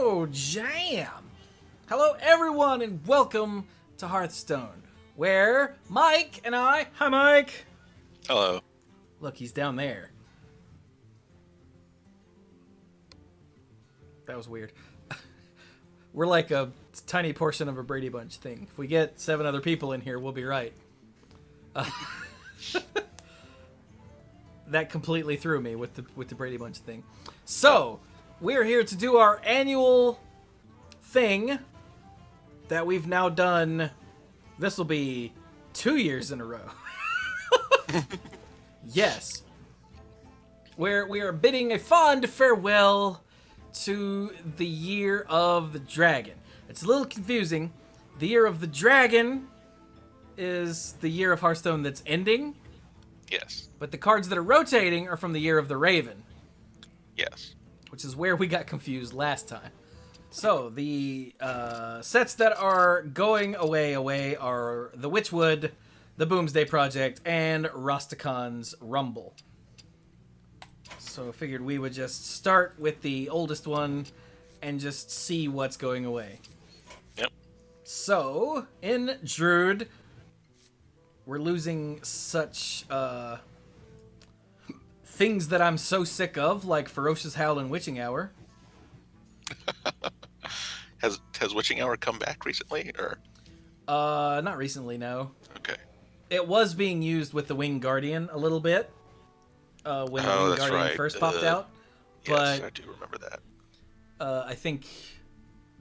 Oh, jam! Hello, everyone, and welcome to Hearthstone, where Mike and I... Hi, Mike! Hello. Look, he's down there. That was weird. We're like a tiny portion of a Brady Bunch thing. If we get 7 other people in here, we'll be right. That completely threw me with the Brady Bunch thing. So, we're here to do our annual thing that we've now done. This will be 2 years in a row. Yes. Where we are bidding a fond farewell to the Year of the Dragon. It's a little confusing. The Year of the Dragon is the year of Hearthstone that's ending. Yes. But the cards that are rotating are from the Year of the Raven. Yes. Which is where we got confused last time. So, the sets that are going away are the Witchwood, the Boomsday Project, and Rostacon's Rumble. So I figured we would just start with the oldest one and just see what's going away. Yep. So, in Druid, we're losing such things that I'm so sick of, like Ferocious Howl and Witching Hour. Has Witching Hour come back recently, or? Not recently, no. Okay. It was being used with the Winged Guardian a little bit, when the Winged Guardian first popped out. Yes, But I do remember that. I think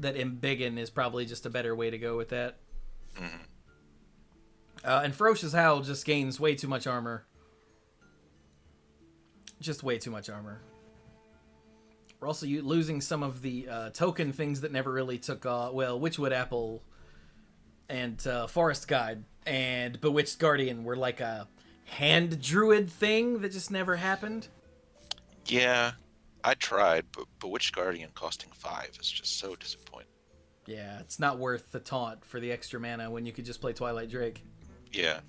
that Embiggen is probably just a better way to go with that. Mm-hmm. And Ferocious Howl just gains way too much armor. Just way too much armor. We're also losing some of the token things that never really took off. Well, Witchwood Apple and Forest Guide and Bewitched Guardian were like a hand druid thing that just never happened. Yeah, I tried, but Bewitched Guardian costing 5 is just so disappointing. Yeah, it's not worth the taunt for the extra mana when you could just play Twilight Drake. Yeah.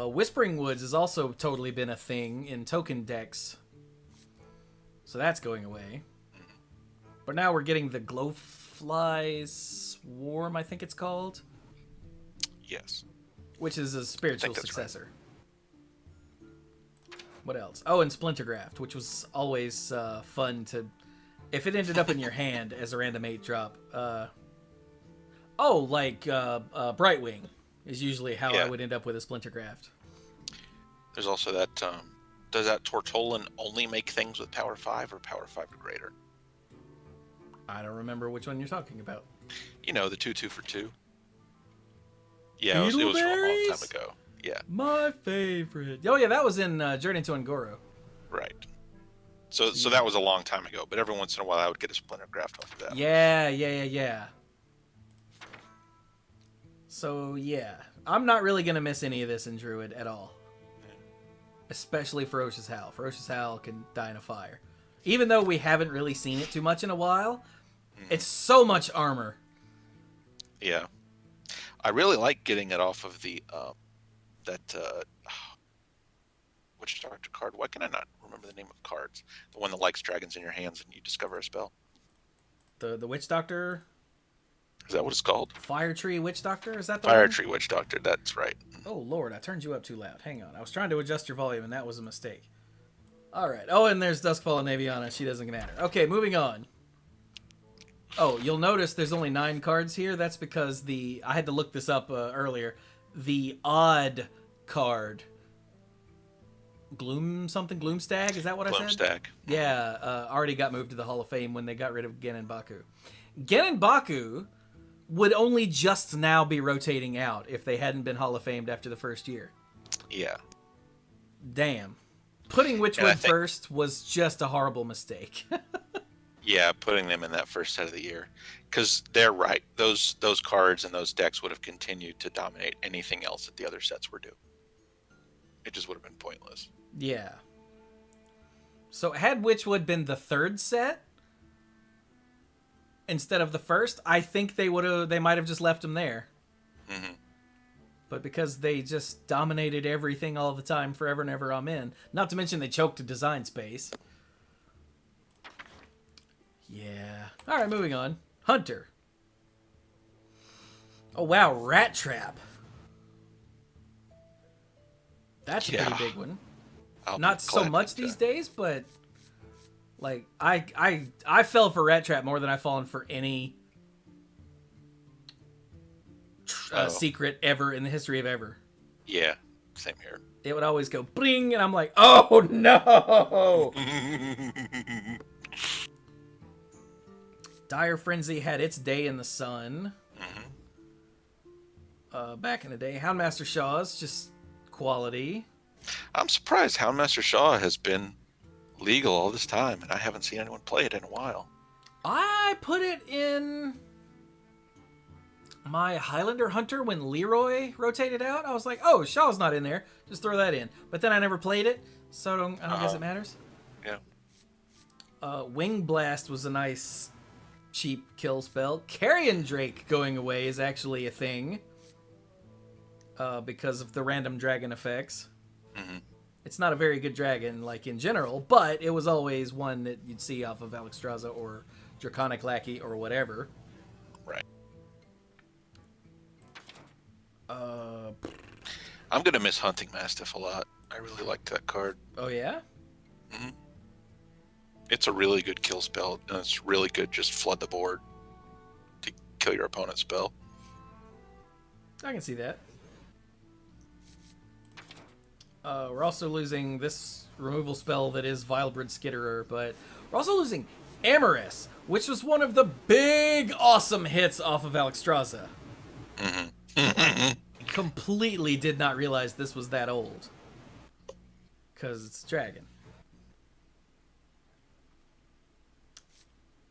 Whispering Woods has also totally been a thing in token decks. So that's going away. But now we're getting the Glowfly Swarm, I think it's called. Yes. Which is a spiritual successor. Right. What else? Oh, and Splintergraft, which was always fun to... If it ended up in your hand as a random 8-drop. Brightwing is usually how I would end up with a Splintergraft. There's also that... does that Tortolan only make things with power 5 or power 5 or greater? I don't remember which one you're talking about. You know, the 2/2 for 2. Yeah, it was from a long time ago. Yeah. My favorite. Oh, yeah, that was in Journey to Ungoro. Right. So that was a long time ago, but every once in a while I would get a Splintergraft off of that. Yeah. So, yeah. I'm not really going to miss any of this in Druid at all. Especially Ferocious Howl. Ferocious Howl can die in a fire. Even though we haven't really seen it too much in a while, it's so much armor. Yeah. I really like getting it off of the, Witch Doctor card. Why can I not remember the name of cards? The one that likes dragons in your hands and you discover a spell. The Witch Doctor? Is that what it's called? Fire Tree Witch Doctor? Is that the Fire one? Tree Witch Doctor, that's right. Oh, Lord, I turned you up too loud. Hang on. I was trying to adjust your volume, and that was a mistake. All right. Oh, and there's Duskfall Naviana. She doesn't matter. Okay, moving on. Oh, you'll notice there's only 9 cards here. That's because I had to look this up earlier. The odd card. Gloomstag? Is that what I said? Gloomstag. Yeah, already got moved to the Hall of Fame when they got rid of Genin Baku. Genin Baku would only just now be rotating out if they hadn't been Hall of Famed after the first year. Yeah. Damn. Putting Witchwood first was just a horrible mistake. Yeah, putting them in that first set of the year. Because they're right. Those cards and those decks would have continued to dominate anything else that the other sets were doing. It just would have been pointless. Yeah. So had Witchwood been the third set instead of the first, I think they might have just left him there. Mm-hmm. But because they just dominated everything all the time, forever and ever, amen. Not to mention they choked a design space. Yeah. All right, moving on. Hunter. Oh wow, Rat Trap. That's a pretty big one. Not so much these days, but like I fell for Rat Trap more than I've fallen for any secret ever in the history of ever. Yeah, same here. It would always go bling, and I'm like, oh no! Dire Frenzy had its day in the sun. Back in the day, Houndmaster Shaw's just quality. I'm surprised Houndmaster Shaw has been legal all this time, and I haven't seen anyone play it in a while. I put it in my Highlander Hunter when Leroy rotated out. I was like, oh, Shaw's not in there. Just throw that in. But then I never played it, so I don't guess it matters. Yeah. Wing Blast was a nice, cheap kill spell. Carrion Drake going away is actually a thing because of the random dragon effects. Mm-hmm. It's not a very good dragon, like, in general, but it was always one that you'd see off of Alexstrasza or Draconic Lackey or whatever. Right. I'm going to miss Hunting Mastiff a lot. I really liked that card. Oh, yeah? Mm-hmm. It's a really good kill spell, and it's really good just flood the board to kill your opponent's spell. I can see that. We're also losing this removal spell that is Vilebred Skitterer, but we're also losing Amorous, which was one of the big awesome hits off of Alexstrasza. Mm-hmm. Completely did not realize this was that old. Because it's dragon.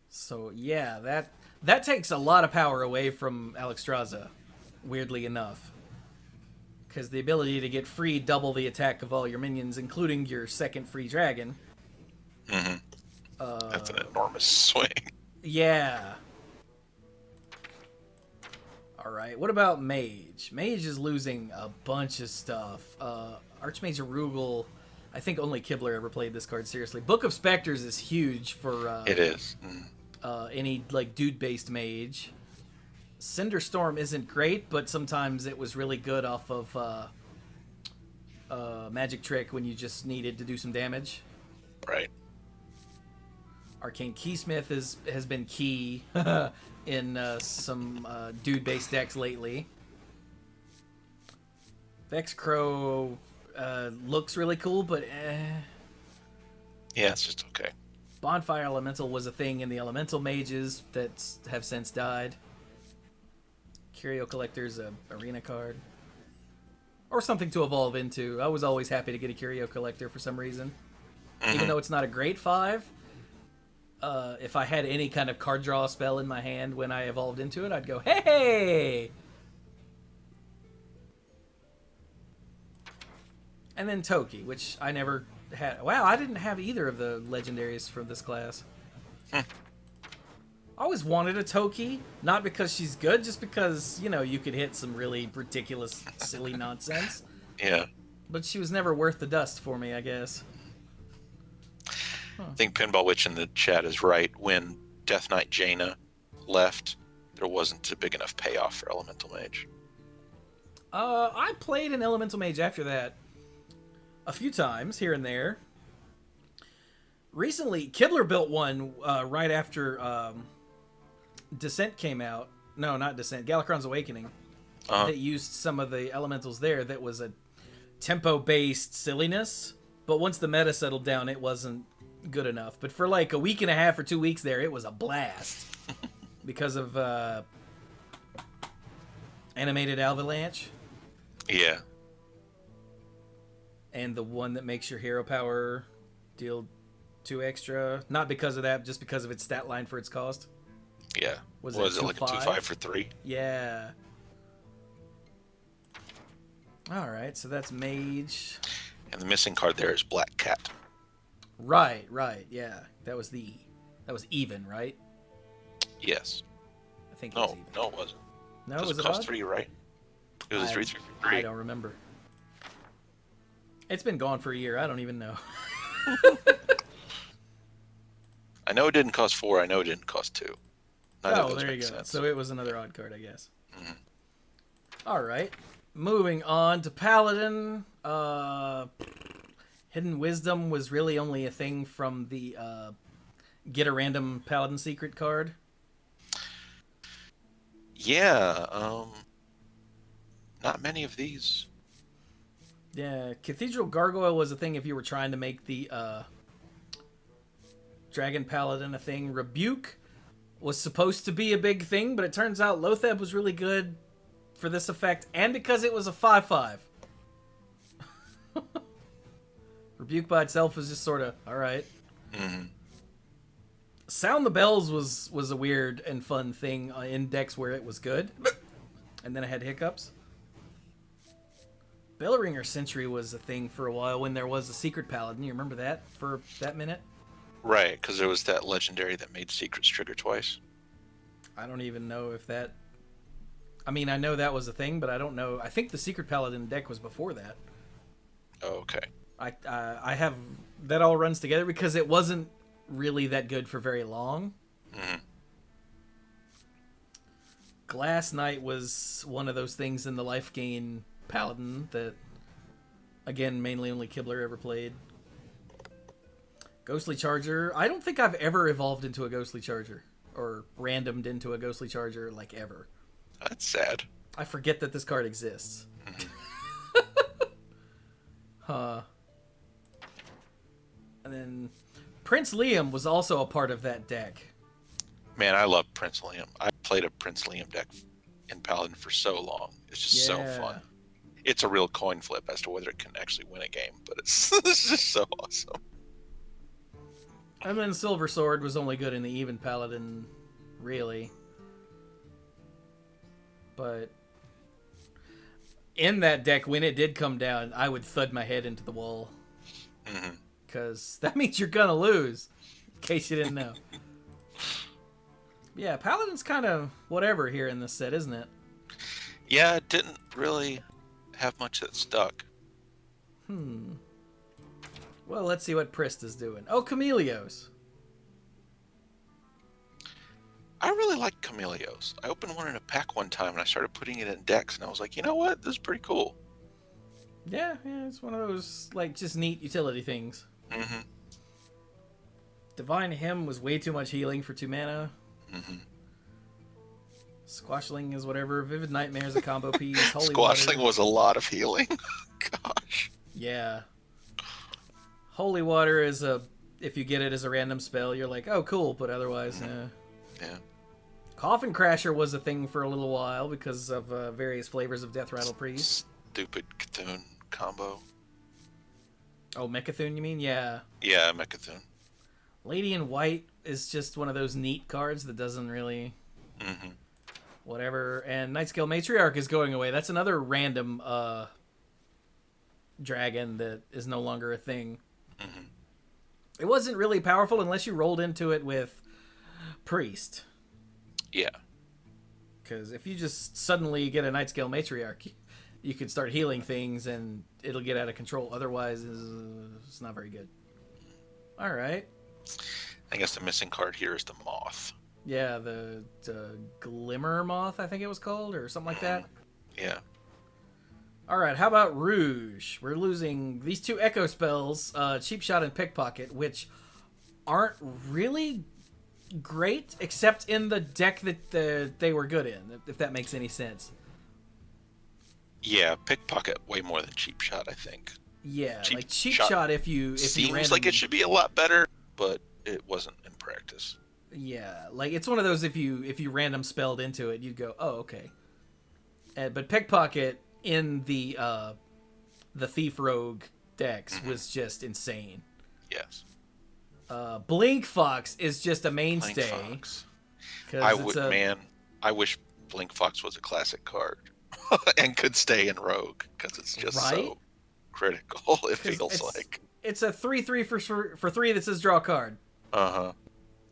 So yeah, that takes a lot of power away from Alexstrasza, weirdly enough. Because the ability to get free double the attack of all your minions, including your second free dragon. Mm-hmm. That's an enormous swing. Yeah. Alright, what about Mage? Mage is losing a bunch of stuff. Archmage Arugel, I think only Kibler ever played this card seriously. Book of Specters is huge for it is. Any like dude-based mage. Cinderstorm isn't great, but sometimes it was really good off of Magic Trick when you just needed to do some damage. Right. Arcane Keysmith has been key in some dude-based decks lately. Vex Crow looks really cool, but yeah, it's just okay. Bonfire Elemental was a thing in the Elemental Mages that have since died. Curio Collector's a arena card. Or something to evolve into. I was always happy to get a Curio Collector for some reason. Mm-hmm. Even though it's not a great 5, if I had any kind of card draw spell in my hand when I evolved into it, I'd go, hey! And then Toki, which I never had. Wow, I didn't have either of the legendaries from this class. I always wanted a Toki, not because she's good, just because, you could hit some really ridiculous, silly nonsense. Yeah. But she was never worth the dust for me, I guess. I think Pinball Witch in the chat is right. When Death Knight Jaina left, there wasn't a big enough payoff for Elemental Mage. I played an Elemental Mage after that a few times, here and there. Recently, Kibler built one right after Descent came out. No, not Descent. Galakron's Awakening. That used some of the elementals there that was a tempo-based silliness. But once the meta settled down, it wasn't good enough. But for like a week and a half or 2 weeks there, it was a blast. Because of Animated Avalanche. Yeah. And the one that makes your hero power deal 2 extra. Not because of that, just because of its stat line for its cost. Yeah. Was it like a 2/5 for 3? Yeah. Alright, so that's Mage. And the missing card there is Black Cat. Right, yeah. That was even, right? Yes. I think it was even. No, it wasn't. No, was it odd? cost 3, right? It was 3 for 3. I don't remember. It's been gone for a year. I don't even know. I know it didn't cost 4. I know it didn't cost 2. Neither of Oh, those there you make go. sense. So it was another odd card, I guess. Mhm. All right. Moving on to Paladin. Hidden Wisdom was really only a thing from the get a random Paladin secret card. Yeah, not many of these. Yeah, Cathedral Gargoyle was a thing if you were trying to make the Dragon Paladin a thing. Rebuke was supposed to be a big thing, but it turns out Lotheb was really good for this effect, and because it was a 5/5. Rebuke by itself was just sort of alright. Mm-hmm. Sound the Bells was a weird and fun thing in decks where it was good, and then it had hiccups. Bellringer Sentry was a thing for a while when there was a secret paladin. You remember that for that minute? Right, because there was that legendary that made secrets trigger twice. I don't even know if that... I mean, I know that was a thing, but I don't know. I think the secret paladin deck was before that. Oh, okay. I have... That all runs together because it wasn't really that good for very long. Mm-hmm. Glass Knight was one of those things in the life gain paladin that, again, mainly only Kibler ever played. Ghostly Charger. I don't think I've ever evolved into a Ghostly Charger or randomed into a Ghostly Charger, like, ever. That's sad. I forget that this card exists. Huh. And then Prince Liam was also a part of that deck. Man, I love Prince Liam. I played a Prince Liam deck in Paladin for so long. It's just so fun. It's a real coin flip as to whether it can actually win a game, but it's, it's just so awesome. And then Silver Sword was only good in the even Paladin, really. But in that deck, when it did come down, I would thud my head into the wall. Because that means you're going to lose, in case you didn't know. Yeah, Paladin's kind of whatever here in this set, isn't it? Yeah, it didn't really have much that stuck. Well, let's see what Prist is doing. Oh, Chameleos. I really like Chameleos. I opened one in a pack one time and I started putting it in decks and I was like, you know what? This is pretty cool. Yeah, it's one of those, like, just neat utility things. Mm-hmm. Divine Hymn was way too much healing for 2 mana. Mm-hmm. Squashling is whatever. Vivid Nightmare is a combo piece. Holy Squashling Water. was a lot of healing. Gosh. Yeah. Holy Water is a... If you get it as a random spell, you're like, oh, cool, but otherwise, Yeah. Coffin Crasher was a thing for a little while because of various flavors of Death Rattle Priest. Stupid Cthulhu combo. Oh, Mechathune, you mean? Yeah. Yeah, Mechathune. Lady in White is just one of those neat cards that doesn't really... Mm-hmm. Whatever. And Nightscale Matriarch is going away. That's another random dragon that is no longer a thing. Mm-hmm. It wasn't really powerful unless you rolled into it with Priest. Yeah. Because if you just suddenly get a Nightscale Matriarch, you could start healing things and it'll get out of control. Otherwise, it's not very good. All right. I guess the missing card here is the Moth. Yeah, the Glimmer Moth, I think it was called, or something like that. Yeah. All right, how about Rouge? We're losing these 2 Echo spells, Cheap Shot and Pickpocket, which aren't really great, except in the deck that they were good in, if that makes any sense. Yeah, Pickpocket way more than Cheap Shot, I think. Yeah, like Cheap Shot if you seems like it should be a lot better, but it wasn't in practice. Yeah, like it's one of those if you random spelled into it, you'd go, oh, okay. But Pickpocket in the Thief Rogue decks was just insane. Yes. Blink Fox is just a mainstay. Blink Fox. I wish Blink Fox was a classic card and could stay in Rogue because it's just so critical. It feels like it's a 3/3 for 3 that says draw a card.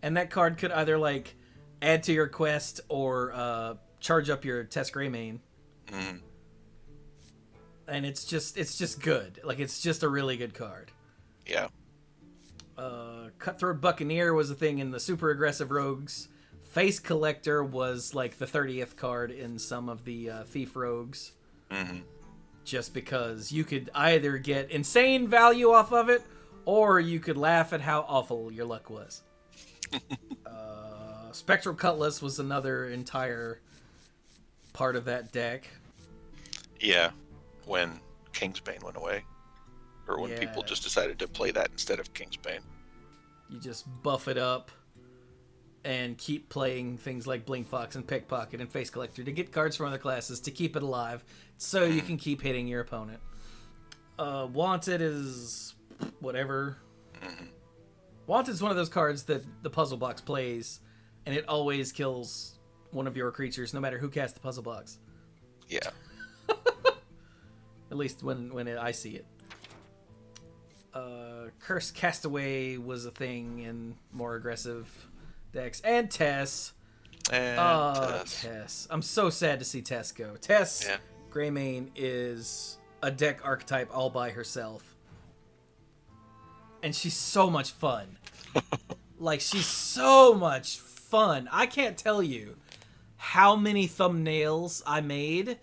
And that card could either like add to your quest or charge up your Test Greymane. And it's just good. Like it's just a really good card. Yeah. Cutthroat Buccaneer was a thing in the super aggressive rogues. Face Collector was like the 30th card in some of the Thief Rogues. Mm-hmm. Just because you could either get insane value off of it, or you could laugh at how awful your luck was. Spectral Cutlass was another entire part of that deck. Yeah, when Kingsbane went away. Or when people just decided to play that instead of Kingsbane. You just buff it up and keep playing things like Blink Fox and Pickpocket and Face Collector to get cards from other classes to keep it alive so you can keep hitting your opponent. Wanted is whatever. Mm-hmm. Wanted is one of those cards that the puzzle box plays and it always kills one of your creatures no matter who casts the puzzle box. Yeah. At least when I see it. Curse Castaway was a thing in more aggressive decks. And Tess. Tess. I'm so sad to see Tess go. Tess, Greymane, is a deck archetype all by herself. And she's so much fun. Like, she's so much fun. I can't tell you how many thumbnails I made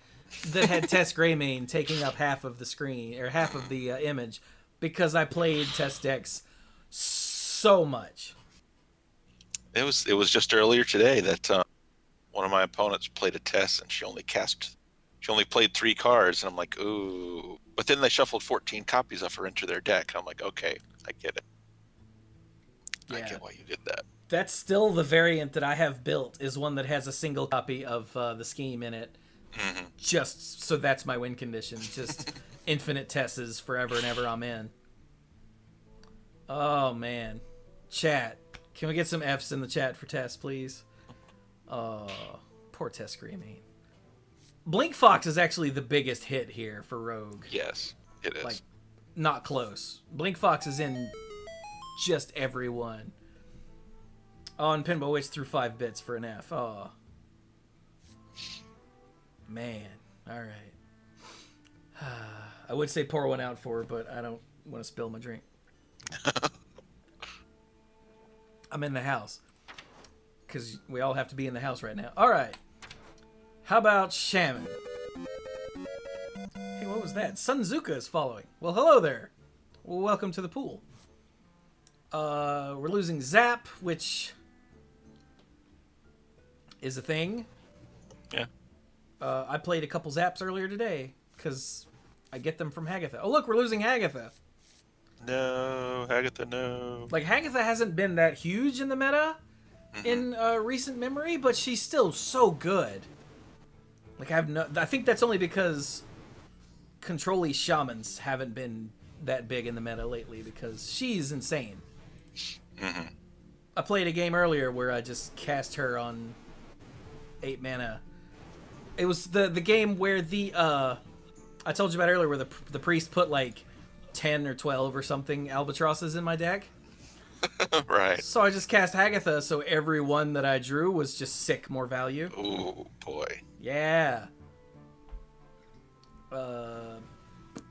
that had Tess Greymane taking up half of the screen, or half of the image, because I played Tess decks so much. It was just earlier today that one of my opponents played a Tess and she only played 3 cards, and I'm like, ooh. But then they shuffled 14 copies of her into their deck, and I'm like, okay, I get it. Yeah. I get why you did that. That's still the variant that I have built, is one that has a single copy of the scheme in it. Mm-hmm. Just so that's my win condition. Just infinite Tesses forever and ever. I'm in. Oh, man. Chat. Can we get some Fs in the chat for Tess, please? Oh, poor Tess Greymane. Blink Fox is actually the biggest hit here for Rogue. Yes, it is. Like, not close. Blink Fox is in just every one. Oh, and Pinball Witch threw 5 bits for an F. Oh. Man. Alright. I would say pour one out for her, but I don't want to spill my drink. I'm in the house. Because we all have to be in the house right now. Alright. How about Shaman? Hey, what was that? Sunzuka is following. Well, hello there. Well, welcome to the pool. We're losing Zap, which is a thing. Yeah. I played a couple Zaps earlier today because I get them from Hagatha. Oh, look, we're losing Hagatha. No, Hagatha, no. Like, Hagatha hasn't been that huge in the meta in recent memory, but she's still so good. Like, I think that's only because control-y shamans haven't been that big in the meta lately, because she's insane. Mm-hmm. I played a game earlier where I just cast her on 8 mana. It was the game where I told you about earlier, where the priest put like 10 or 12 or something albatrosses in my deck. Right. So I just cast Hagatha, so every one that I drew was just sick more value. Ooh, boy. Yeah.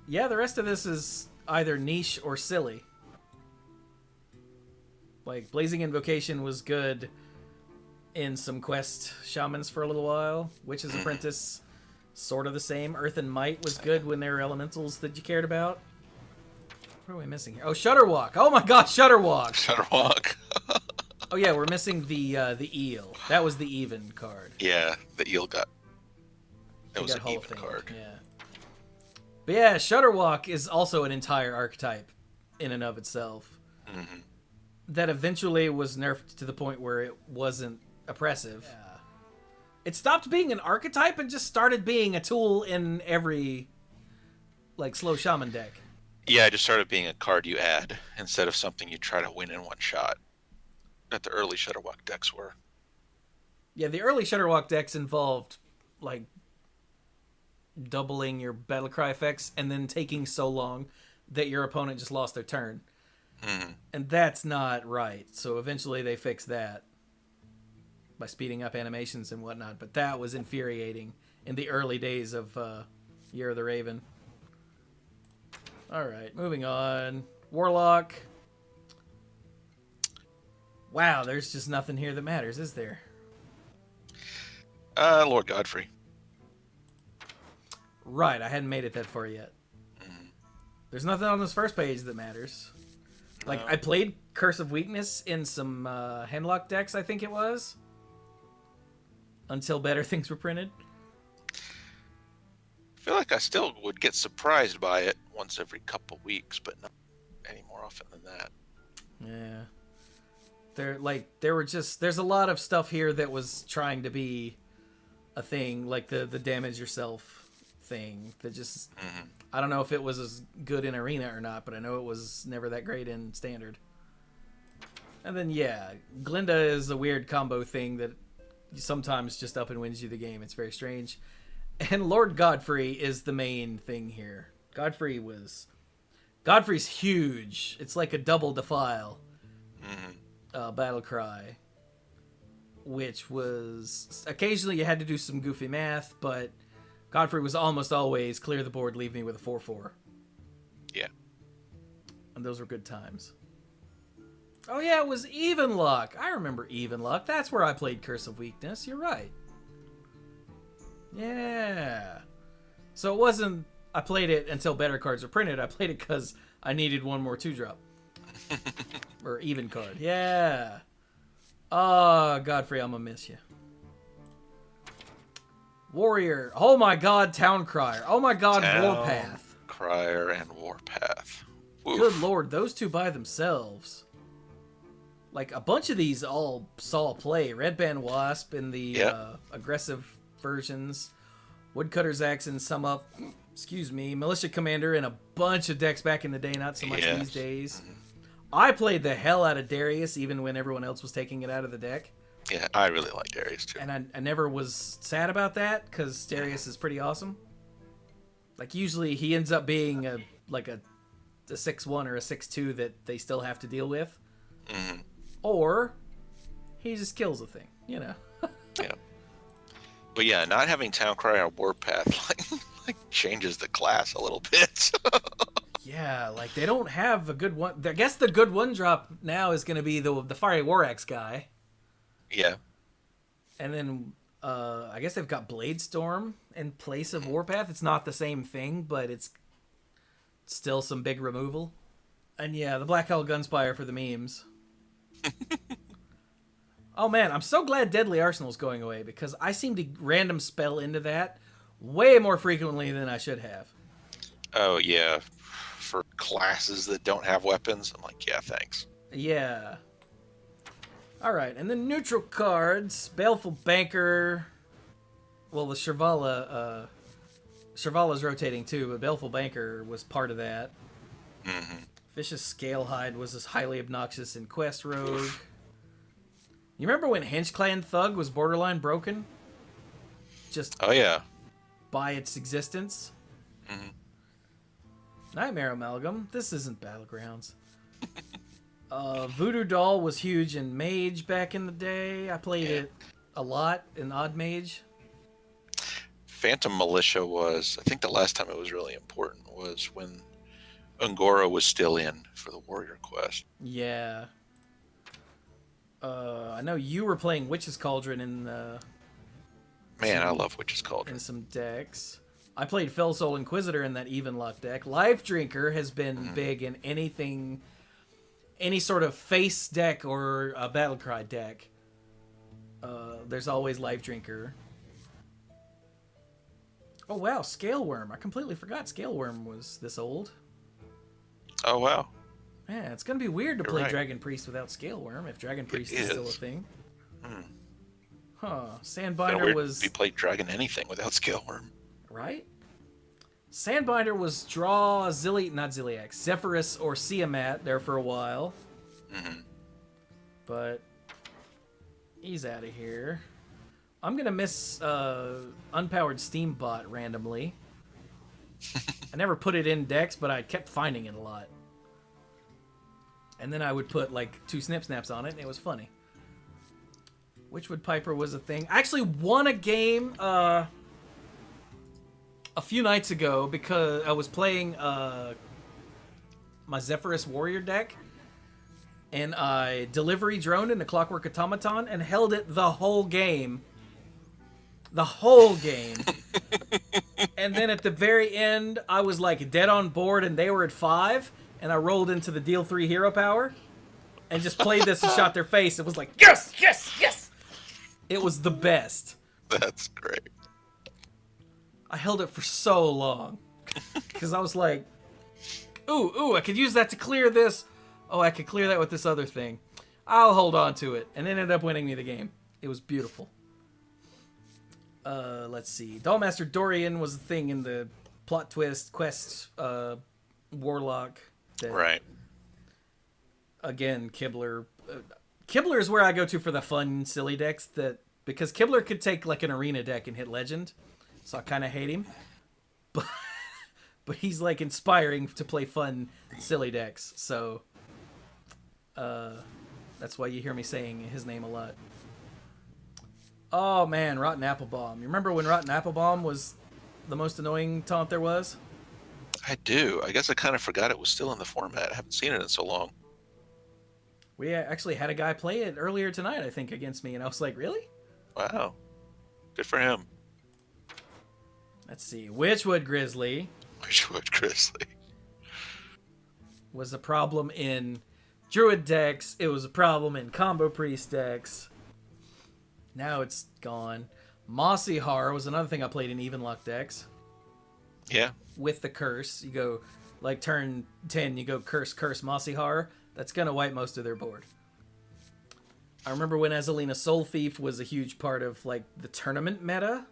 Yeah, the rest of this is either niche or silly. Like, Blazing Invocation was good in some quest shamans for a little while. Witch's Apprentice, sort of the same. Earth and Might was good when there were elementals that you cared about. What are we missing here? Oh, Shudderwalk. Oh my gosh, Shudderwalk. Shudderwalk. Oh yeah, we're missing the eel. That was the even card. Yeah, the eel got... That was got an Hall even of Fame. card. Yeah. But yeah, Shudderwalk is also an entire archetype in and of itself. Mm-hmm. That eventually was nerfed to the point where it wasn't oppressive. Yeah. It stopped being an archetype and just started being a tool in every, like, slow shaman deck. Yeah, it just started being a card you add instead of something you try to win in one shot. That the early Shudderwalk decks were. Yeah, the early Shudderwalk decks involved, like, doubling your battlecry effects and then taking so long that your opponent just lost their turn. Mm-hmm. And that's not right. So eventually they fixed that by speeding up animations and whatnot. But that was infuriating in the early days of Year of the Raven. Alright, moving on. Warlock. Wow, there's just nothing here that matters, is there? Lord Godfrey. Right, I hadn't made it that far yet. Mm, There's nothing on this first page that matters. Like, no. I played Curse of Weakness in some Henlock decks, I think it was. Until better things were printed. I feel like I still would get surprised by it once every couple weeks, but not any more often than that. Yeah. There's a lot of stuff here that was trying to be a thing, like the damage yourself thing. That just, I don't know if it was as good in Arena or not, but I know it was never that great in Standard. And then, yeah, Glinda is a weird combo thing that sometimes just up and wins you the game. It's very strange. And Lord Godfrey is the main thing here. Godfrey's huge. It's like a double defile battle cry, which was occasionally you had to do some goofy math, but Godfrey was almost always clear the board, leave me with a 4/4. Yeah. And those were good times. Oh yeah, it was Even Luck. I remember Even Luck. That's where I played Curse of Weakness. You're right. Yeah. So it wasn't I played it until better cards were printed. I played it because I needed one more 2-drop. Or even card. Yeah. Oh, Godfrey, I'm gonna miss you. Warrior. Oh my god, Town Crier. Oh my god, Warpath. Crier and Warpath. Oof. Good lord, those two by themselves. Like, a bunch of these all saw play. Red Band Wasp in the aggressive versions. Woodcutter's Axe in some up. Excuse me. Militia Commander in a bunch of decks back in the day, not so much these days. I played the hell out of Darius, even when everyone else was taking it out of the deck. Yeah, I really like Darius too. And I never was sad about that, because Darius is pretty awesome. Like, usually he ends up being a 6-1 or a 6-2 that they still have to deal with. Mm-hmm. Or he just kills the thing, you know. Yeah. But yeah, not having Town Crier or Warpath like changes the class a little bit. Yeah, like they don't have a good one. I guess the good one drop now is going to be the Fiery War Axe guy. Yeah. And then I guess they've got Bladestorm in place of Warpath. It's not the same thing, but it's still some big removal. And yeah, the Black Hell Gunspire for the memes. Oh man, I'm so glad Deadly Arsenal's going away, because I seem to random spell into that way more frequently than I should have. Oh yeah, for classes that don't have weapons, I'm like, yeah, thanks. Yeah. Alright, and then neutral cards. Baleful Banker. Well, the Shirvala, Shirvala's rotating too, but Baleful Banker was part of that. Mm-hmm. Vicious Scalehide was this highly obnoxious in Quest Rogue. You remember when Hench Clan Thug was borderline broken? Just Oh yeah. by its existence? Mm-hmm. Nightmare Amalgam. This isn't Battlegrounds. Voodoo Doll was huge in Mage back in the day. I played it a lot in Odd Mage. Phantom Militia was, I think the last time it was really important was when Ungora was still in for the Warrior Quest. Yeah. I know you were playing Witch's Cauldron in Man, I love Witch's Cauldron. in some decks. I played Fellsoul Inquisitor in that Even Luck deck. Life Drinker has been big in anything, any sort of face deck or a Battlecry deck. There's always Life Drinker. Oh wow, Scaleworm. I completely forgot Scaleworm was this old. Oh wow. Man, it's going to be weird to You're play right. Dragon Priest without Scaleworm, if Dragon Priest is still a thing. Huh. Sandbinder Weird was... we played Dragon anything without Scaleworm. Right? Sandbinder was draw not Ziliax, Zephyrus or Siamat there for a while. Mm-hmm. But he's out of here. I'm going to miss Unpowered Steambot randomly. I never put it in decks, but I kept finding it a lot. And then I would put like 2 Snip Snaps on it, and it was funny. Witchwood Piper was a thing. I actually won a game a few nights ago because I was playing my Zephyrus Warrior deck, and I delivery droned in the Clockwork Automaton and held it the whole game the whole game. And then at the very end, I was like dead on board, and they were at 5, and I rolled into the deal 3 hero power, and just played this and shot their face. It was like, yes, yes, yes. It was the best. That's great. I held it for so long because I was like, ooh, I could use that to clear this. Oh, I could clear that with this other thing. I'll hold on to it, and it ended up winning me the game. It was beautiful. Let's see. Dollmaster Dorian was a thing in the plot twist quest warlock. That, Right. Again, Kibler. Kibler is where I go to for the fun, silly decks. Because Kibler could take like an arena deck and hit legend, so I kind of hate him. But he's like inspiring to play fun, silly decks. So that's why you hear me saying his name a lot. Oh man, Rotten Apple Bomb. You remember when Rotten Apple Bomb was the most annoying taunt there was? I do. I guess I kind of forgot it was still in the format. I haven't seen it in so long. We actually had a guy play it earlier tonight, I think, against me, and I was like, really? Wow. Good for him. Let's see. Witchwood Grizzly Witchwood Grizzly. was a problem in Druid decks. It was a problem in Combo Priest decks. Now it's gone. Mossy Horror was another thing I played in Evenlock decks. Yeah. With the curse. You go, like, turn 10, you go curse, Mossy Horror. That's going to wipe most of their board. I remember when Azalina Soul Thief was a huge part of, like, the tournament meta.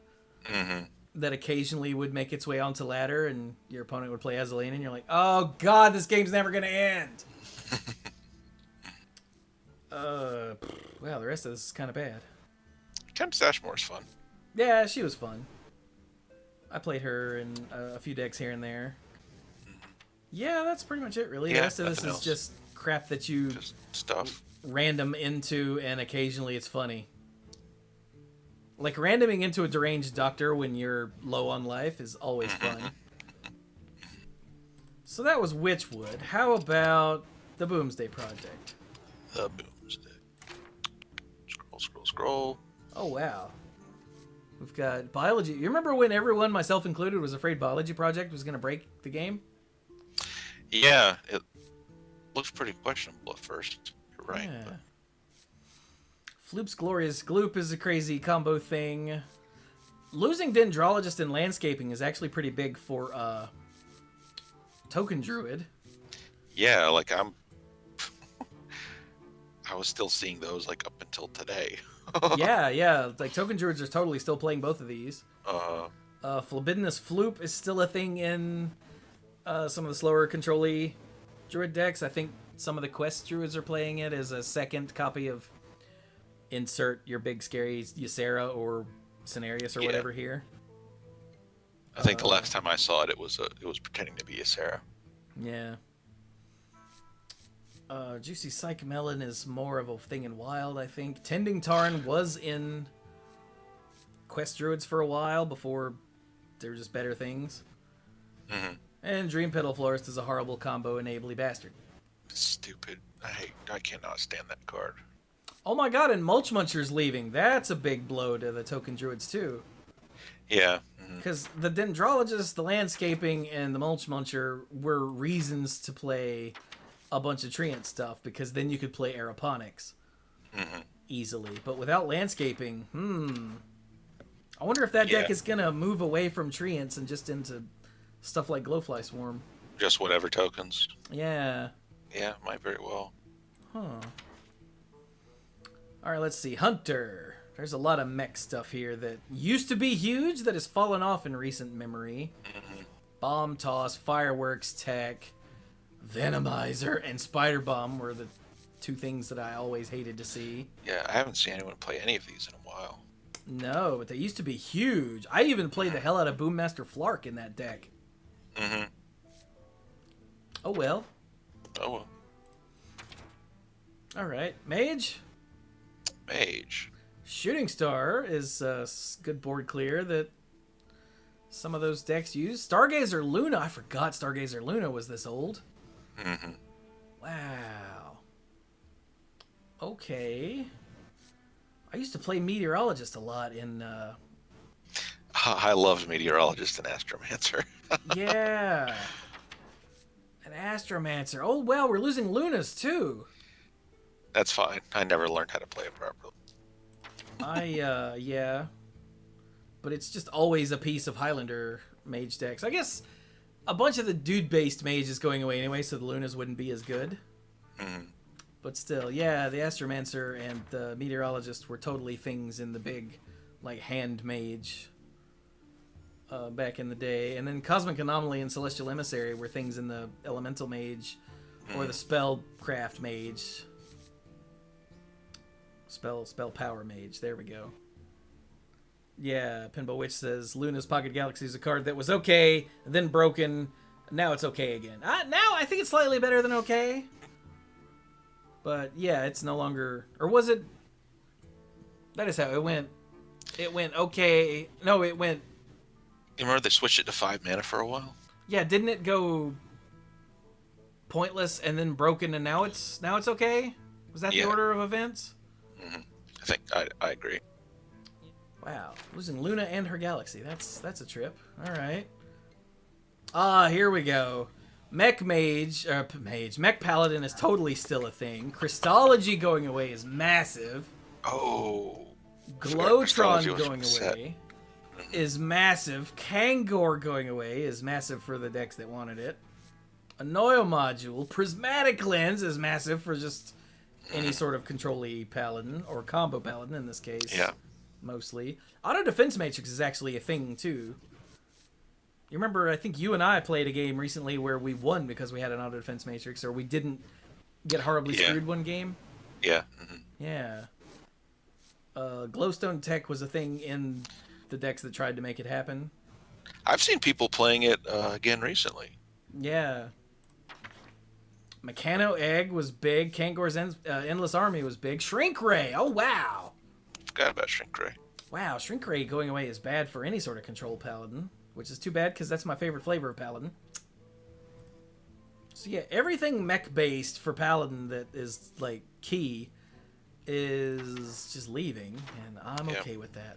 Mm-hmm. That occasionally would make its way onto ladder, and your opponent would play Azalina, and you're like, oh god, this game's never going to end. Well, the rest of this is kind of bad. Tempest Ashmore's fun. Yeah, she was fun. I played her in a few decks here and there. Yeah, that's pretty much it, really. Yeah, the rest of this nothing is else. just crap that you Just stuff. random into, and occasionally it's funny. Like, randoming into a deranged doctor when you're low on life is always fun. So that was Witchwood. How about the Boomsday Project? The Boomsday. Scroll. Oh, wow. We've got Biology. You remember when everyone, myself included, was afraid Biology Project was going to break the game? Yeah, it looks pretty questionable at first. You're right. Yeah. But Floop's Glorious Gloop is a crazy combo thing. Losing Dendrologist in Landscaping is actually pretty big for Token Druid. yeah, like I was still seeing those like up until today. Yeah. Like, Token Druids are totally still playing both of these. Phlebidinous Floop is still a thing in some of the slower control-y Druid decks. I think some of the Quest Druids are playing it as a second copy of insert your big scary Ysera or Cenarius or Yeah. whatever here. I think the last time I saw it, it was pretending to be a Sarah. Yeah. Juicy Psych Melon is more of a thing in Wild, I think. Tending Tarn was in Quest Druids for a while before there were just better things. Mm-hmm. And Dream Petal Florist is a horrible combo enably bastard. Stupid. I cannot stand that card. Oh my god, and Mulch Muncher's leaving. That's a big blow to the Token Druids too. Yeah. Mm-hmm. Because the Dendrologist, the Landscaping, and the Mulch Muncher were reasons to play a bunch of Treant stuff, because then you could play Aeroponics easily. But without Landscaping, I wonder if that deck is going to move away from Treants and just into stuff like Glowfly Swarm. Just whatever tokens. Yeah. Yeah, might very well. Huh. Alright, let's see. Hunter. There's a lot of mech stuff here that used to be huge that has fallen off in recent memory. Bomb Toss, Fireworks Tech, Venomizer, and Spider Bomb were the two things that I always hated to see. Yeah, I haven't seen anyone play any of these in a while. No, but they used to be huge. I even played the hell out of Boommaster Flark in that deck. Mm-hmm. Oh well. Oh well. Alright, Mage. Mage. Shooting Star is a good board clear that some of those decks use. Stargazer Luna. I forgot Stargazer Luna was this old. Mm-hmm. Wow. Okay. I used to play Meteorologist a lot in I loved Meteorologist and Astromancer. Yeah. An Astromancer. Oh, well, we're losing Lunas, too. That's fine. I never learned how to play it properly. Yeah. But it's just always a piece of Highlander mage decks. I guess a bunch of the dude-based mage is going away anyway, so the Lunas wouldn't be as good. Mm. But still, yeah, the Astromancer and the Meteorologist were totally things in the big, like, hand mage back in the day. And then Cosmic Anomaly and Celestial Emissary were things in the Elemental Mage or the Spellcraft Mage. Spell Power Mage. There we go. Yeah, Pinball Witch says Luna's Pocket Galaxy is a card that was okay, then broken. Now it's okay again. Now I think it's slightly better than okay. But yeah, it's no longer. Or was it? That is how it went. It went okay. No, it went. You remember they switched it to 5 mana for a while? Yeah, didn't it go pointless and then broken and now it's okay? Was that the order of events? Mm-hmm. I think I agree. Wow, losing Luna and her galaxy. That's a trip. All right. Here we go. Mech Paladin is totally still a thing. Crystology going away is massive. Oh. Glowtron going away is massive. Kangor going away is massive for the decks that wanted it. A Noyo module. Prismatic Lens is massive for just any sort of control-y paladin, or combo paladin in this case. Yeah. Mostly. Auto Defense Matrix is actually a thing, too. You remember, I think you and I played a game recently where we won because we had an Auto Defense Matrix, or we didn't get horribly screwed one game? Yeah. Mm-hmm. Yeah. Glowstone Tech was a thing in the decks that tried to make it happen. I've seen people playing it again recently. Yeah. Meccano Egg was big. Kangor's Endless Army was big. Shrink Ray. Oh, wow. Forgot about Shrink Ray. Wow, Shrink Ray going away is bad for any sort of control paladin, which is too bad because that's my favorite flavor of paladin. So yeah, everything mech-based for paladin that is, like, key is just leaving, and I'm okay with that.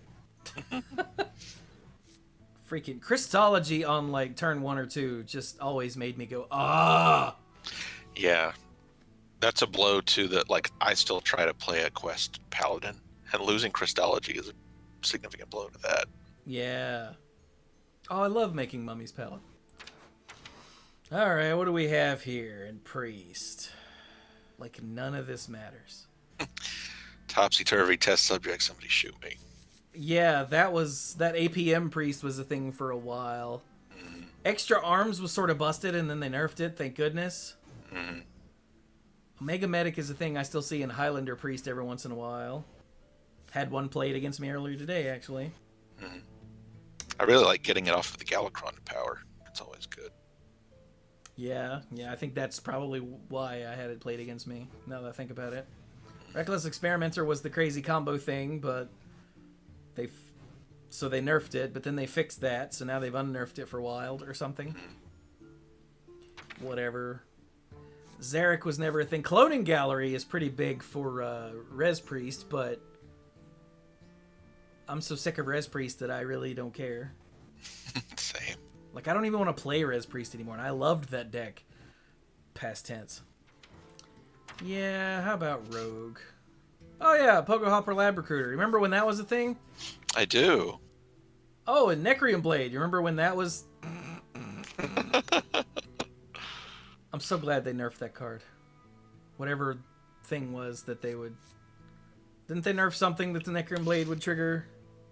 Freaking Christology on, like, turn 1 or 2 just always made me go, ah! Yeah. That's a blow to the, like, I still try to play a quest paladin, and losing Christology is a significant blow to that. Yeah. Oh, I love making Mummy's Paladin. Alright, what do we have here in Priest? Like, none of this matters. Topsy-turvy test subject, somebody shoot me. Yeah, that APM Priest was a thing for a while. Mm-hmm. Extra Arms was sort of busted, and then they nerfed it, thank goodness. Mm-hmm. Omega Medic is a thing I still see in Highlander Priest every once in a while. Had one played against me earlier today, actually. Mm-hmm. I really like getting it off of the Galakron to power. It's always good. Yeah, I think that's probably why I had it played against me, now that I think about it. Reckless Experimenter was the crazy combo thing, but they nerfed it, but then they fixed that, so now they've unnerfed it for Wild or something. Whatever. Zarek was never a thing. Cloning Gallery is pretty big for Res Priest, but I'm so sick of Res Priest that I really don't care. Same. Like, I don't even want to play Res Priest anymore, and I loved that deck. Past tense. Yeah, how about Rogue? Oh yeah, Pogo Hopper Lab Recruiter. Remember when that was a thing? I do. Oh, and Necrium Blade. You remember when that was... I'm so glad they nerfed that card. Whatever thing was that they would... Didn't they nerf something that the Necrium Blade would trigger?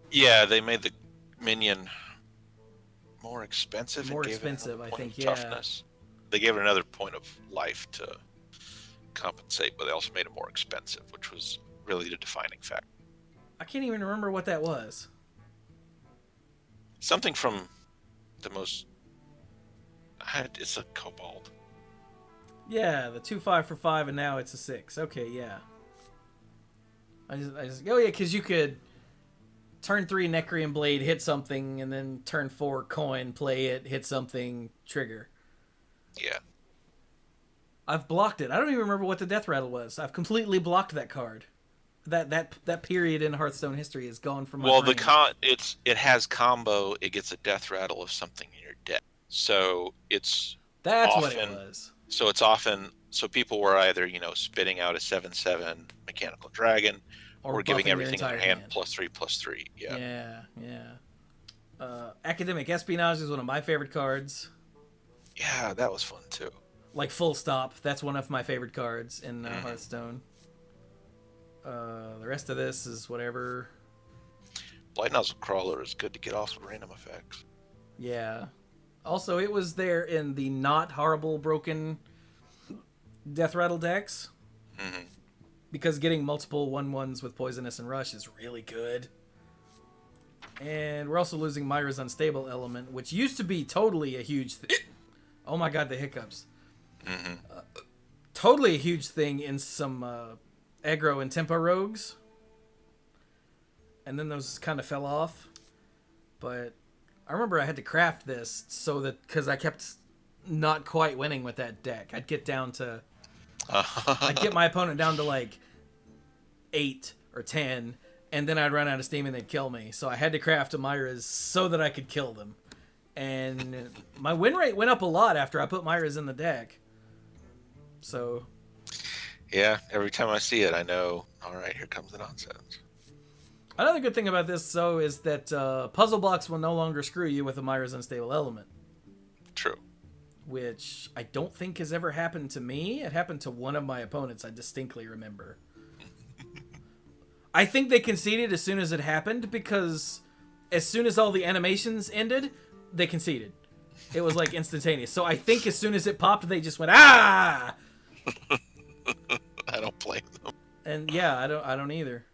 Yeah, they made the minion more expensive. More and gave expensive, it I point think, of yeah. toughness. They gave it another point of life to compensate, but they also made it more expensive, which was really the defining fact. I can't even remember what that was. Something from the most... It's a kobold. Yeah, the 2/5 for 5, and now it's a 6. Okay, yeah. Oh yeah, because you could turn 3 Necrium Blade, hit something, and then turn 4 coin, play it, hit something, trigger. Yeah. I've blocked it. I don't even remember what the death rattle was. I've completely blocked that card. That period in Hearthstone history is gone from my Well, brain. it has combo. It gets a death rattle of something in your deck, so That's what it often was. it's often so people were either spitting out a 7/7 mechanical dragon, Or or giving buffing their everything in their entire hand hand. +3/+3. Yeah, Yeah. Academic Espionage is one of my favorite cards. yeah, that was fun too. Like, full stop. That's one of my favorite cards in Hearthstone. The rest of this is whatever. Blight Nozzle Crawler is good to get off with random effects. Yeah. Also, it was there in the not horrible broken Death Rattle decks. Mm-hmm. Because getting multiple 1/1s with Poisonous and Rush is really good. And we're also losing Myra's Unstable Element, which used to be totally a huge thing. Oh my god, the hiccups. Mm-hmm. Totally a huge thing in some aggro and tempo rogues. And then those kind of fell off. But I remember I had to craft this so that, because I kept not quite winning with that deck. I'd get my opponent down to like 8 or 10, and then I'd run out of steam and they'd kill me. So I had to craft Myras so that I could kill them. And my win rate went up a lot after I put Myras in the deck. So Yeah, every time I see it, I know, all right, here comes the nonsense. another good thing about this, though, is that puzzle blocks will no longer screw you with a Myra's Unstable Element. True. Which I don't think has ever happened to me. It happened to one of my opponents, I distinctly remember. I think they conceded as soon as it happened, because as soon as all the animations ended, they conceded. It was like instantaneous. So I think as soon as it popped, they just went, ah! I don't blame them. And yeah, I don't either.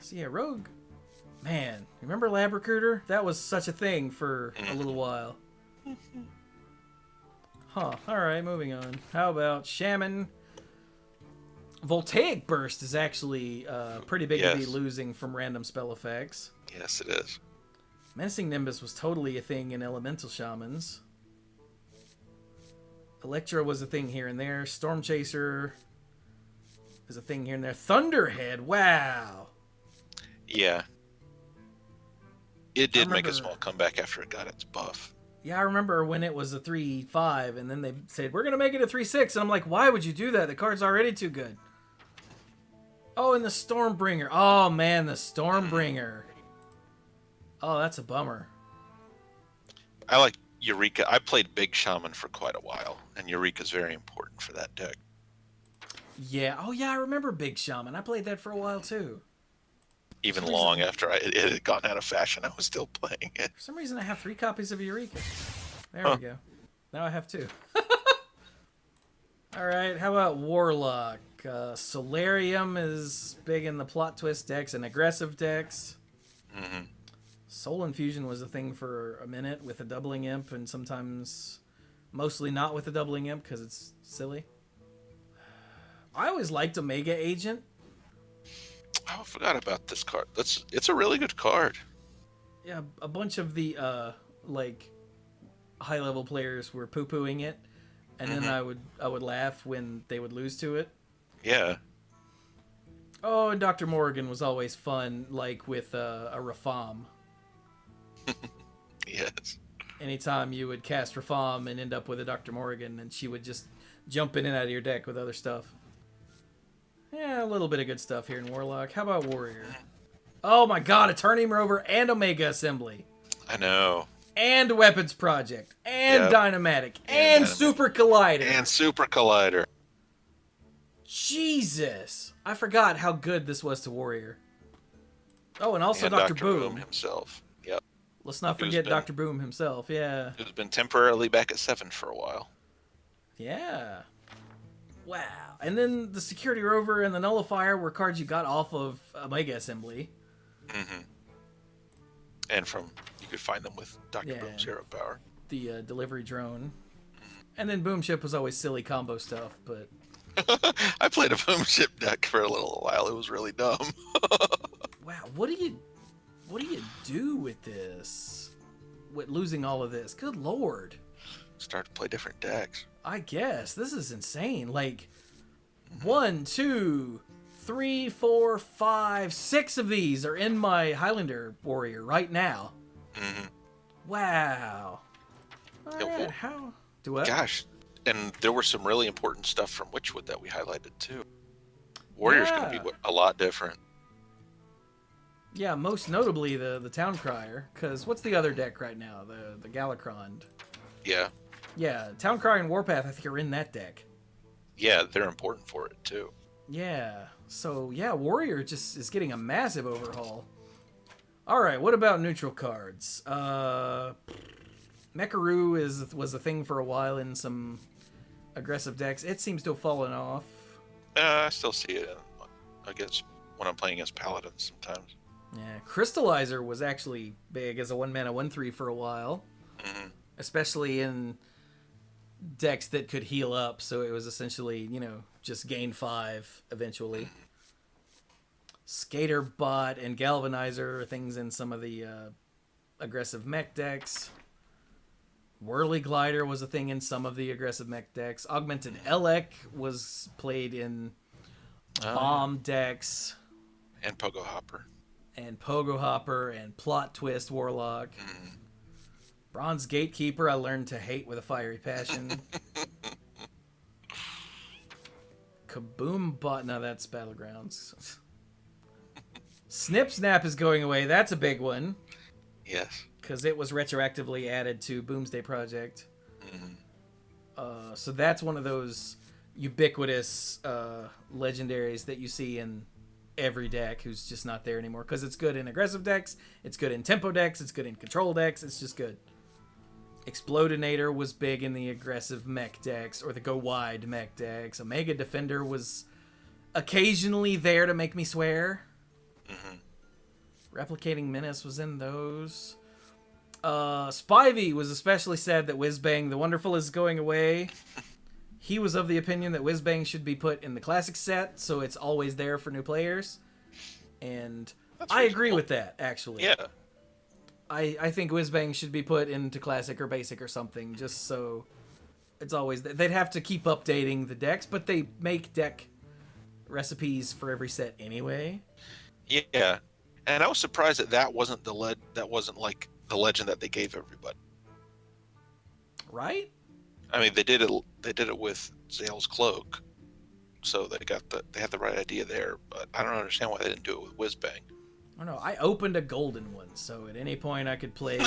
So yeah, Rogue, man, remember Lab Recruiter? That was such a thing for a little while. Huh, alright, moving on. How about Shaman? Voltaic Burst is actually pretty big to be losing from random spell effects. Yes, it is. Menacing Nimbus was totally a thing in Elemental Shamans. Electro was a thing here and there. Storm Chaser is a thing here and there. Thunderhead, wow! Yeah. It did make a small comeback after it got its buff. Yeah, I remember when it was a 3/5, and then they said, we're going to make it a 3/6, and I'm like, why would you do that? The card's already too good. Oh, and the Stormbringer. Oh, man, the Stormbringer. Oh, that's a bummer. I like Eureka. I played Big Shaman for quite a while, and Eureka's very important for that deck. Yeah. Oh, yeah, I remember Big Shaman. I played that for a while, too. Even long after it had gotten out of fashion, I was still playing it. For some reason, I have 3 copies of Eureka. There we go. Now I have 2. All right, how about Warlock? Solarium is big in the plot twist decks and aggressive decks. Mm-hmm. Soul Infusion was a thing for a minute with a doubling imp, and sometimes mostly not with a doubling imp because it's silly. I always liked Omega Agent. Oh, I forgot about this card. It's a really good card. Yeah, a bunch of the high level players were poo pooing it, and then I would laugh when they would lose to it. Yeah. Oh, and Dr. Morgan was always fun, like with a Rafam. Yes. Anytime you would cast Rafam and end up with a Dr. Morgan, and she would just jump in and out of your deck with other stuff. Yeah, a little bit of good stuff here in Warlock. How about Warrior? Oh my god, Eternium Rover and Omega Assembly. I know. And Weapons Project. And Dynamatic. And Super Collider. And Super Collider. Jesus. I forgot how good this was to Warrior. Oh, and also Dr. Boom himself. Yep. Let's not forget Dr. Boom himself, yeah. Who's been temporarily back at 7 for a while. Yeah. Wow. And then the Security Rover and the Nullifier were cards you got off of Omega Assembly. Mm-hmm. And you could find them with Dr. Boom's hero power. The delivery drone. And then Boom Ship was always silly combo stuff, but... I played a Boom Ship deck for a little while. It was really dumb. Wow, what do you do with this? With losing all of this? Good lord. Start to play different decks. I guess. This is insane. Like, 1, 2, 3, 4, 5, 6 of these are in my Highlander warrior right now. Mm-hmm. Wow. All Yeah, right, well, how? Do what? Gosh, and there was some really important stuff from Witchwood that we highlighted too. Warrior's going to be a lot different. Yeah, most notably the Town Crier, because what's the other deck right now? The Galakron. Yeah. Yeah, Town Crier and Warpath, I think, are in that deck. Yeah, they're important for it too. Yeah, so yeah, Warrior just is getting a massive overhaul. Alright, what about neutral cards? Mecharoo was a thing for a while in some aggressive decks. It seems to have fallen off. I still see it against when I'm playing against Paladins sometimes. Yeah, Crystallizer was actually big as a 1-mana 1/3 for a while. Mm-hmm. Especially in decks that could heal up, so it was essentially, just gain 5 eventually. Skater Bot and Galvanizer are things in some of the aggressive mech decks. Whirly Glider was a thing in some of the aggressive mech decks. Augmented Elec was played in bomb decks. And Pogo Hopper. And Pogo Hopper and Plot Twist Warlock. Mm. Bronze Gatekeeper I learned to hate with a fiery passion. Kaboom Bot. No, that's Battlegrounds. Snip Snap is going away. That's a big one. Yes. Because it was retroactively added to Boomsday Project. Mm-hmm. So that's one of those ubiquitous legendaries that you see in every deck who's just not there anymore. Because it's good in aggressive decks, it's good in tempo decks, it's good in control decks, it's just good. Explodinator was big in the aggressive mech decks, or the go wide mech decks. Omega Defender was occasionally there to make me swear. Mm-hmm. Replicating Menace was in those. Spivey was especially sad that Whizbang the Wonderful is going away. He was of the opinion that Whizbang should be put in the classic set, so it's always there for new players. And I agree with that, actually. Yeah. I think Whizbang should be put into classic or basic or something, just so it's always... They'd have to keep updating the decks, but they make deck recipes for every set anyway. Yeah. And I was surprised that wasn't like the legend that they gave everybody. Right? I mean, they did it with Zale's Cloak, so they had the right idea there. But I don't understand why they didn't do it with Whizbang. I don't know. I opened a golden one, so at any point I could play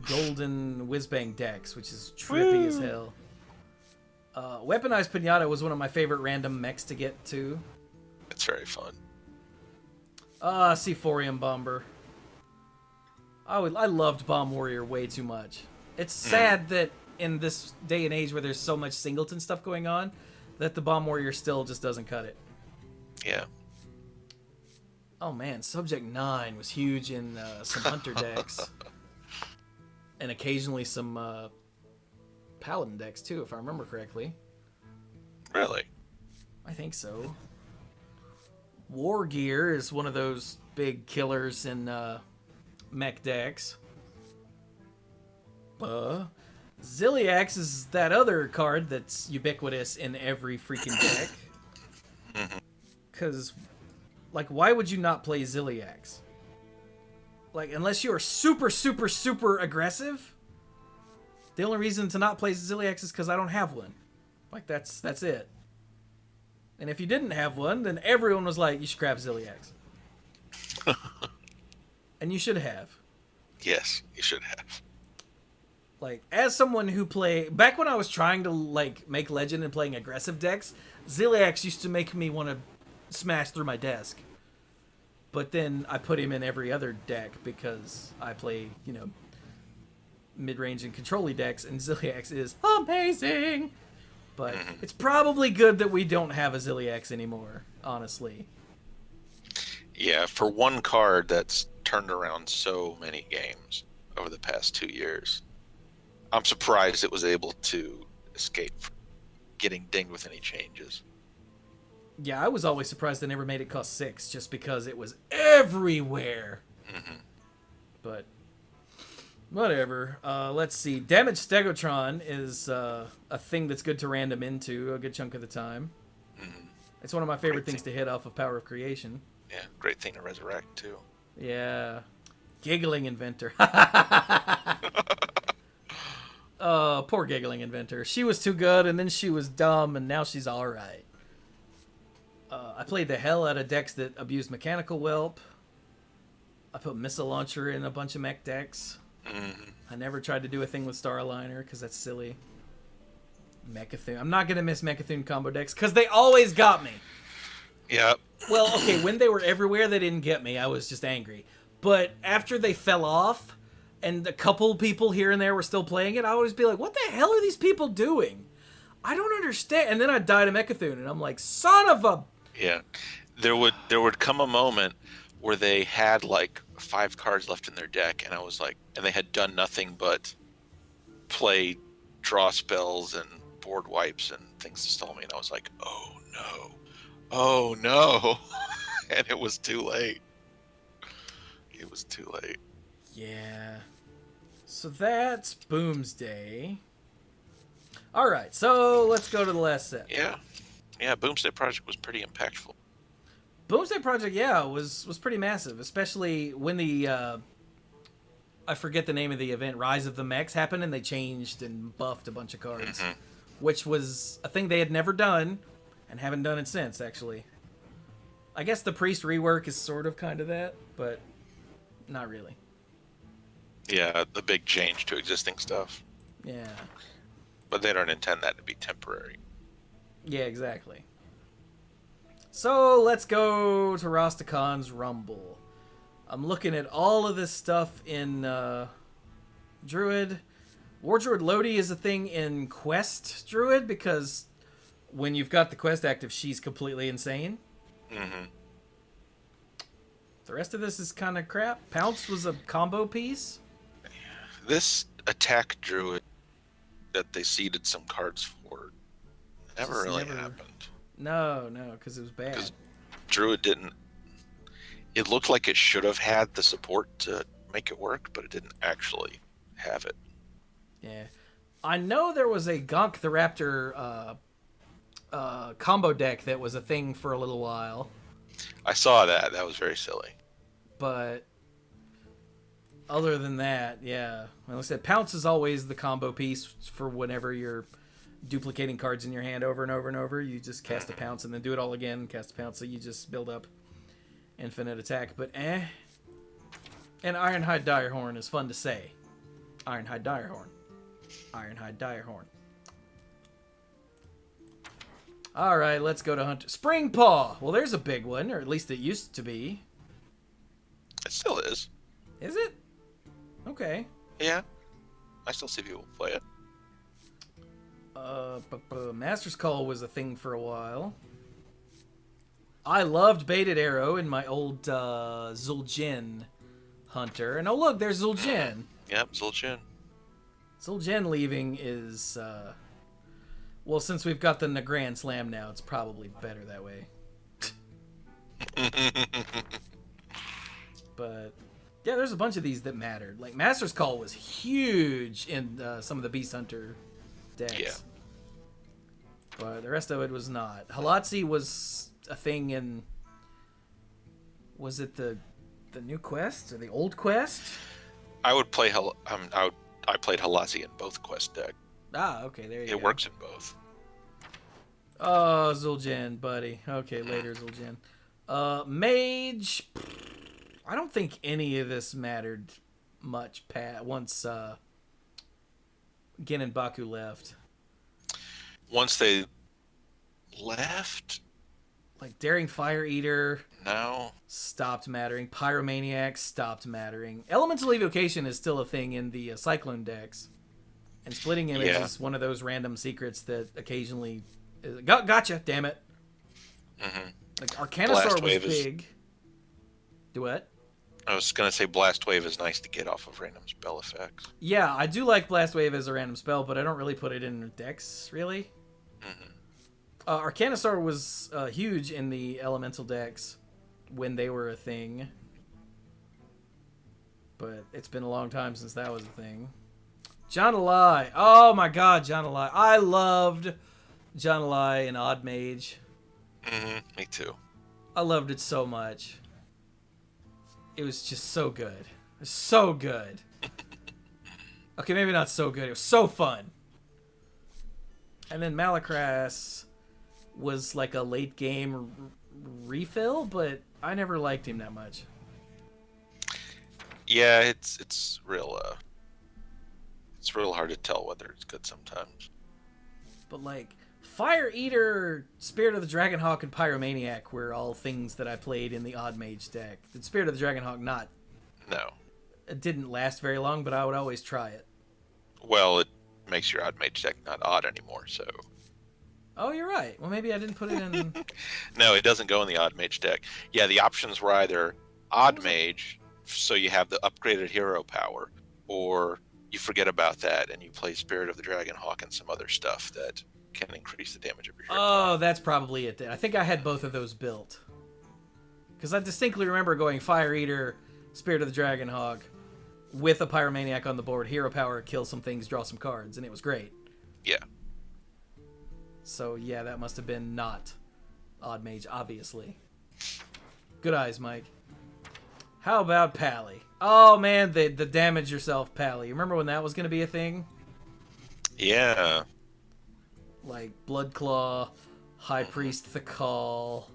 golden Whizbang decks, which is trippy as hell. Weaponized Pinata was one of my favorite random mechs to get to. It's very fun. Seaphorium Bomber. I loved Bomb Warrior way too much. It's sad that in this day and age where there's so much singleton stuff going on, that the Bomb Warrior still just doesn't cut it. Yeah. Oh man, Subject 9 was huge in some Hunter decks. And occasionally some Paladin decks too, if I remember correctly. Really? I think so. War Gear is one of those big killers in mech decks. Ziliax is that other card that's ubiquitous in every freaking deck. Because, like, why would you not play Ziliax? Like, unless you're super, super, super aggressive, the only reason to not play Ziliax is because I don't have one. Like, that's it. And if you didn't have one, then everyone was like, you should grab Ziliax. And you should have. Yes, you should have. Like, as someone who back when I was trying to, like, make Legend and playing aggressive decks, Ziliax used to make me want to smash through my desk. But then I put him in every other deck because I play, mid-range and control-y decks, and Ziliax is amazing! But it's probably good that we don't have a Ziliax anymore, honestly. Yeah, for one card that's turned around so many games over the past 2 years, I'm surprised it was able to escape from getting dinged with any changes. Yeah, I was always surprised they never made it cost 6, just because it was everywhere. But whatever. Let's see. Damaged Stegotron is a thing that's good to random into a good chunk of the time. It's one of my favorite things to hit off of Power of Creation. Yeah, great thing to resurrect, too. Yeah. Giggling Inventor. Poor Giggling Inventor. She was too good, and then she was dumb, and now she's alright. I played the hell out of decks that abused Mechanical Whelp. I put Missile Launcher in a bunch of mech decks. Mm-hmm. I never tried to do a thing with Star Aligner, because that's silly. Mechathune. I'm not going to miss Mechathune combo decks, because they always got me. Yep. Well, okay, when they were everywhere, they didn't get me. I was just angry. But after they fell off, and a couple people here and there were still playing it, I would always be like, what the hell are these people doing? I don't understand. And then I'd die to Mechathune, and I'm like, son of a... Yeah. There would come a moment where they had like 5 cards left in their deck, and I was like, and they had done nothing but play draw spells and board wipes and things to stall me, and I was like, oh no, and it was too late. It was too late. Yeah. So that's Boomsday. All right, so let's go to the last set. Yeah, Boomsday Project was pretty impactful. Boomsday Project, yeah, was pretty massive, especially when the I forget the name of the event, Rise of the Mechs happened, and they changed and buffed a bunch of cards, which was a thing they had never done, and haven't done it since. Actually, I guess the Priest rework is sort of kind of that, but not really. Yeah, the big change to existing stuff. Yeah. But they don't intend that to be temporary. Yeah, exactly. So let's go to Rastakan's Rumble. I'm looking at all of this stuff in Druid. War Druid Lodi is a thing in Quest Druid because when you've got the Quest active, she's completely insane. Mm-hmm. The rest of this is kind of crap. Pounce was a combo piece. This attack Druid that they seeded some cards for never really happened. No, because it was bad. Because Druid didn't... It looked like it should have had the support to make it work, but it didn't actually have it. Yeah. I know there was a Gonk the Raptor combo deck that was a thing for a little while. I saw that. That was very silly. But other than that, yeah. Like I said, Pounce is always the combo piece for whenever you're duplicating cards in your hand over and over and over. You just cast a Pounce and then do it all again, cast a Pounce, so you just build up infinite attack. But And Ironhide Direhorn is fun to say. Ironhide Direhorn. Ironhide Direhorn. Alright, let's go to Hunter. Springpaw! Well, there's a big one, or at least it used to be. It still is. Is it? Okay. Yeah. I still see people play it. Master's Call was a thing for a while. I loved Baited Arrow in my old Zul'jin Hunter. And oh look, there's Zul'jin. Yep, Zul'jin. Zul'jin leaving is... well, since we've got the Grand Slam now, it's probably better that way. But... yeah, there's a bunch of these that mattered. Like, Master's Call was huge in some of the Beast Hunter decks. Yeah. But the rest of it was not. Halatsi was a thing in... was it the new quest or the old quest? I would play I played Halasi in both quest decks. Ah, okay, there you go. It works in both. Oh, Zul'jin, buddy. Okay, later, Zul'jin. Mage... I don't think any of this mattered much once Gin and Baku left. Once they left? Like Daring Fire Eater No. stopped mattering. Pyromaniac stopped mattering. Elemental Evocation is still a thing in the Cyclone decks. And Splitting Image is one of those random secrets that occasionally... gotcha, damn it. Mm-hmm. Like Arcanosaur was big. Do what? I was going to say Blast Wave is nice to get off of random spell effects. Yeah, I do like Blast Wave as a random spell, but I don't really put it in decks, really. Mm-hmm. Arcanosaur was huge in the elemental decks when they were a thing. But it's been a long time since that was a thing. John Alai. Oh my god, John Alai. I loved John Alai in Odd Mage. Me too. I loved it so much. It was just so good. It was so good. Okay, maybe not so good. It was so fun. And then Malacrass was like a late game refill, but I never liked him that much. Yeah, it's real hard to tell whether it's good sometimes. But like Fire Eater, Spirit of the Dragonhawk, and Pyromaniac were all things that I played in the Odd Mage deck. The Spirit of the Dragonhawk No. it didn't last very long, but I would always try it. Well, it makes your odd mage deck not odd anymore, so. Oh, you're right. Well, maybe I didn't put it in. No, it doesn't go in the odd mage deck. Yeah, the options were either odd mage, so you have the upgraded hero power, or you forget about that and you play Spirit of the Dragonhawk and some other stuff that can increase the damage of your hero. Oh, that's probably it then. I think I had both of those built. Because I distinctly remember going Fire Eater, Spirit of the Dragonhawk, with a Pyromaniac on the board, hero power, kill some things, draw some cards, and it was great. Yeah. So yeah, that must have been not Odd Mage, obviously. Good eyes, Mike. How about Pally? Oh man, the damage yourself Pally. Remember when that was going to be a thing? Yeah. Like Bloodclaw, High Priest Thakal,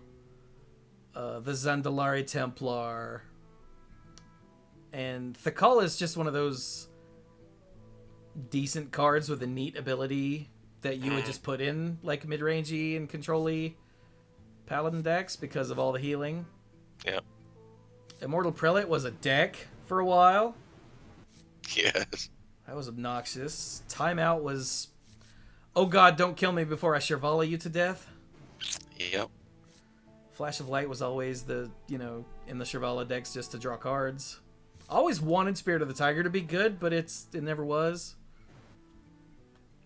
the Zandalari Templar. And Thakal is just one of those decent cards with a neat ability that you would just put in like mid-rangey and control-y Paladin decks because of all the healing. Yeah. Immortal Prelate was a deck for a while. Yes. That was obnoxious. Timeout was, oh god, don't kill me before I Shirvala you to death. Yep. Flash of Light was always the, in the Shirvala decks just to draw cards. Always wanted Spirit of the Tiger to be good, but it never was.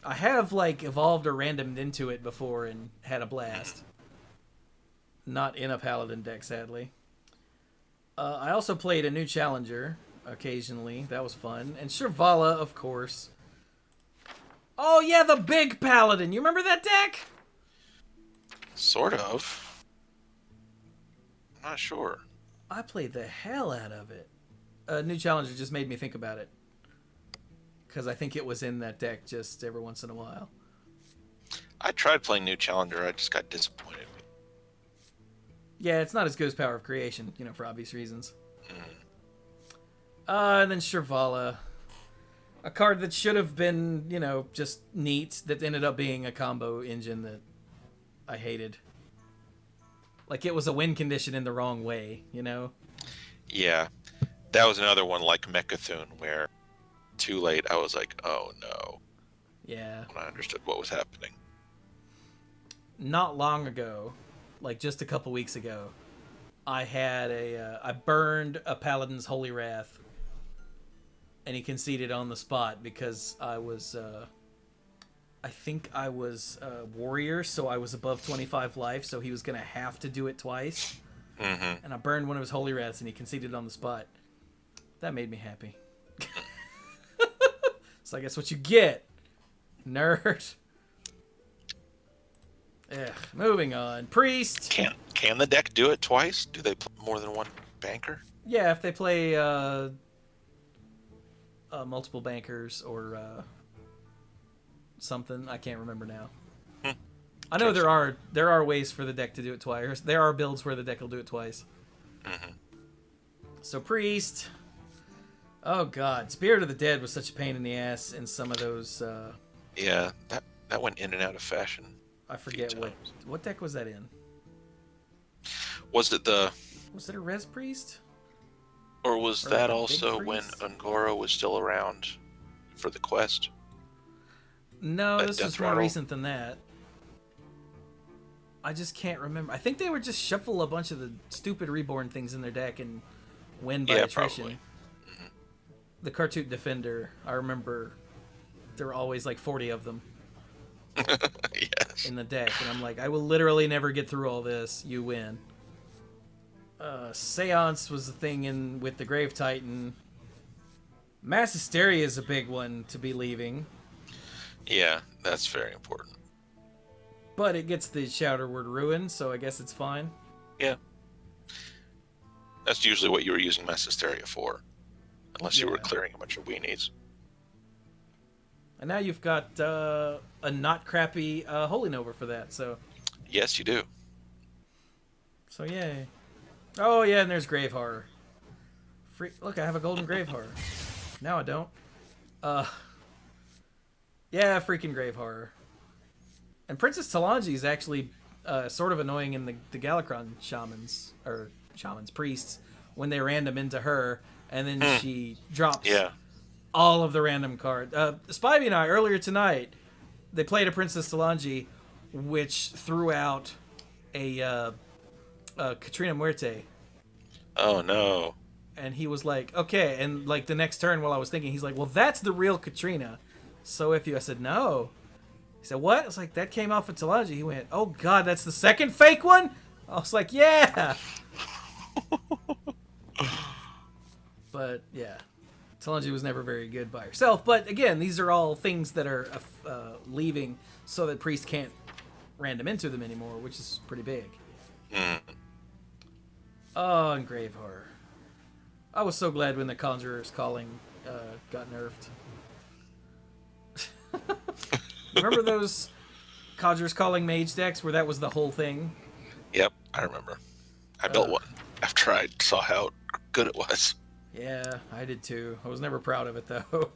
I have, evolved or randomed into it before and had a blast. Not in a Paladin deck, sadly. I also played a new Challenger occasionally. That was fun. And Shirvala, of course. Oh, yeah, the big Paladin. You remember that deck? Sort of. I'm not sure. I played the hell out of it. New Challenger just made me think about it. Because I think it was in that deck just every once in a while. I tried playing New Challenger. I just got disappointed. Yeah, it's not as good as Power of Creation, for obvious reasons. And then Shirvala. A card that should have been, just neat, that ended up being a combo engine that I hated. Like, it was a win condition in the wrong way, Yeah. That was another one like Mechathune, where too late I was like, oh no. Yeah. When I understood what was happening. Not long ago, like just a couple weeks ago, I had I burned a Paladin's Holy Wrath, and he conceded on the spot because I was, I think I was a warrior, so I was above 25 life, so he was going to have to do it twice. Mm-hmm. And I burned one of his Holy Wraths, and he conceded on the spot. That made me happy. So I guess what you get, nerd. Ugh, moving on. Priest. Can the deck do it twice? Do they play more than one banker? Yeah, if they play multiple bankers or something, I can't remember now. I know there are ways for the deck to do it twice. There are builds where the deck will do it twice. Mm-hmm. So Priest. Oh god, Spirit of the Dead was such a pain in the ass in some of those. Yeah, that went in and out of fashion. I forget what deck was that in. Was it Was it a Res Priest? Or was Or that like a also big when priest? Ungoro was still around for the quest? No, That this Death was more Rattle? recent than that. I just can't remember. I think they would just shuffle a bunch of the stupid reborn things in their deck and win by attrition. Probably. The Kartut Defender, I remember there were always like 40 of them Yes. in the deck, and I'm like, I will literally never get through all this. You win. Seance was the thing with the Grave Titan. Mass Hysteria is a big one to be leaving. Yeah, that's very important. But it gets the Shouter Word Ruin, so I guess it's fine. Yeah. That's usually what you were using Mass Hysteria for. Unless you were clearing a bunch of weenies. And now you've got a not crappy Holy Nova for that, so... Yes, you do. So, yay. Oh, yeah, and there's Grave Horror. Look, I have a Golden Grave Horror. Now I don't. Yeah, freaking Grave Horror. And Princess Talanji is actually sort of annoying in the Galakron shamans, priests, when they random into her, and then she drops all of the random cards. Spivey and I, earlier tonight, they played a Princess Talanji, which threw out a Katrina Muerte. Oh, no. And he was like, okay, and like the next turn while I was thinking, he's like, well, that's the real Katrina. So if you, I said, no. He said, what? I was like, that came off of Talanji. He went, oh, God, that's the second fake one? I was like, yeah. But, yeah. Talanji was never very good by herself. But, again, these are all things that are leaving so that priests can't random into them anymore, which is pretty big. Oh, and Grave Horror. I was so glad when the Conjurer's Calling got nerfed. Remember those Conjurer's Calling mage decks where that was the whole thing? Yep, I remember. I built one after I saw how good it was. Yeah, I did too. I was never proud of it, though.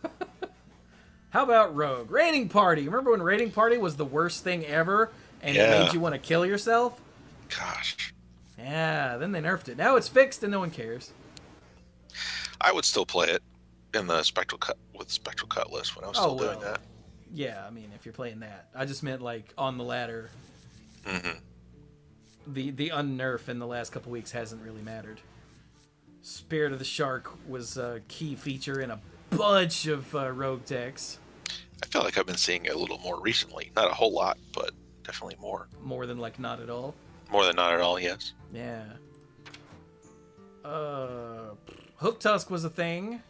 How about Rogue? Raiding Party. Remember when Raiding Party was the worst thing ever and it made you want to kill yourself? Gosh. Yeah, then they nerfed it. Now it's fixed and no one cares. I would still play it in the Spectral Cutlass when I was still doing that. Yeah, I mean, if you're playing that. I just meant, like, on the ladder. Mm-hmm. The unnerf in the last couple weeks hasn't really mattered. Spirit of the Shark was a key feature in a bunch of rogue decks. I feel like I've been seeing it a little more recently. Not a whole lot, but definitely more. More than, like, not at all? More than not at all, yes. Yeah. Hook Tusk was a thing.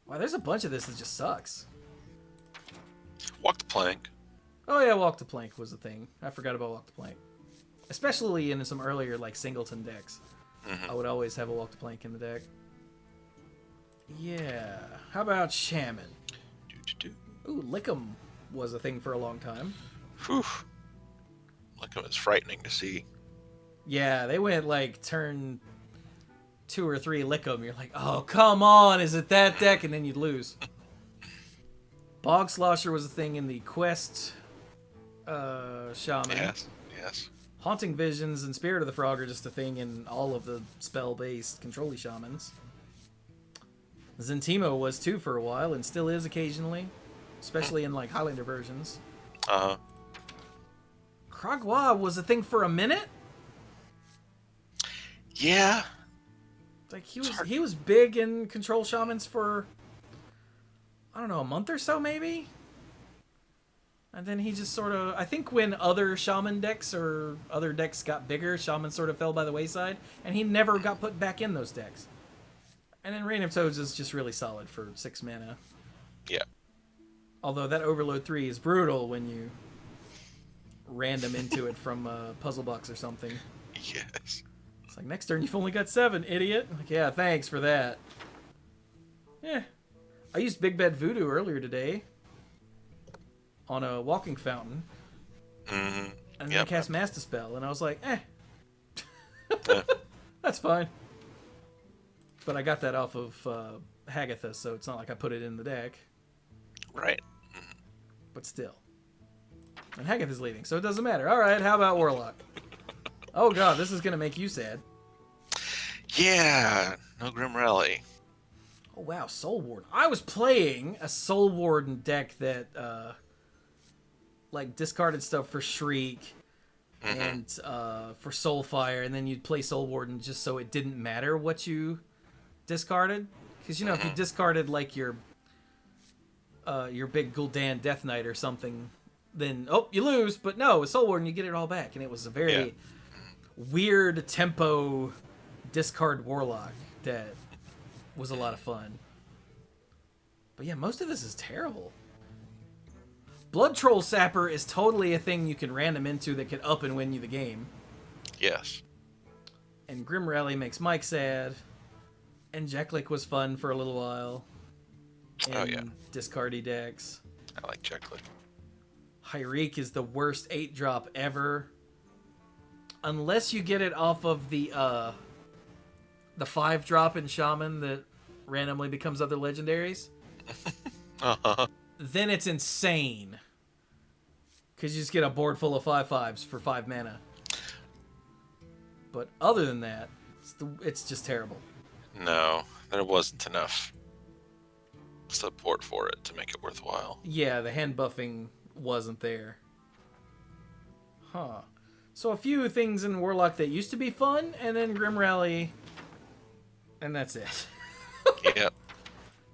Wow, there's a bunch of this that just sucks. Walk the Plank. Oh yeah, Walk the Plank was a thing. I forgot about Walk the Plank. Especially in some earlier, like, Singleton decks. Mm-hmm. I would always have a Walk the Plank in the deck. Yeah. How about Shaman? Ooh, Lickum was a thing for a long time. Whew. Lickum is frightening to see. Yeah, they went, like, turn 2 or 3 Lickum. You're like, oh, come on, is it that deck? And then you'd lose. Bog Slosher was a thing in the Quest Shaman. Yes. Haunting Visions and Spirit of the Frog are just a thing in all of the spell-based control-y shamans. Zentimo was too for a while, and still is occasionally. Especially in, like, Highlander versions. Uh-huh. Kragwa was a thing for a minute? Yeah. Like, he was big in control shamans for, I don't know, a month or so, maybe? And then he just sort of... I think when other shaman decks or other decks got bigger, shaman sort of fell by the wayside, and he never got put back in those decks. And then Reign of Toads is just really solid for 6 mana. Yeah. Although that Overload 3 is brutal when you random into it from a puzzle box or something. Yes. It's like, next turn you've only got 7, idiot. Like, yeah, thanks for that. Yeah. I used Big Bed Voodoo earlier today on a walking fountain. Mm-hmm. And then I cast Master Spell, and I was like, Yeah. That's fine. But I got that off of Hagatha, so it's not like I put it in the deck. Right. But still. And Hagatha's leaving, so it doesn't matter. Alright, how about Warlock? Oh god, this is going to make you sad. Yeah, no Grim Rally. Oh wow, Soul Warden. I was playing a Soul Warden deck that, like, discarded stuff for Shriek and for Soulfire, and then you'd play Soul Warden just so it didn't matter what you discarded. Because, you know, if you discarded, like, your big Gul'dan Death Knight or something, then, oh, you lose. But no, with Soul Warden, you get it all back. And it was a very weird tempo discard Warlock that was a lot of fun. But yeah, most of this is terrible. Blood Troll Sapper is totally a thing you can random into that could up and win you the game. Yes. And Grim Rally makes Mike sad. And Jeklik was fun for a little while. Oh, yeah. Discardy decks. I like Jeklik. Hyreek is the worst 8-drop ever. Unless you get it off of the 5-drop in Shaman that randomly becomes other legendaries. Uh-huh. Then it's insane. Because you just get a board full of 5/5s for 5 mana. But other than that, it's just terrible. No, there wasn't enough support for it to make it worthwhile. Yeah, the hand buffing wasn't there. Huh. So a few things in Warlock that used to be fun, and then Grim Rally, and that's it. Yep.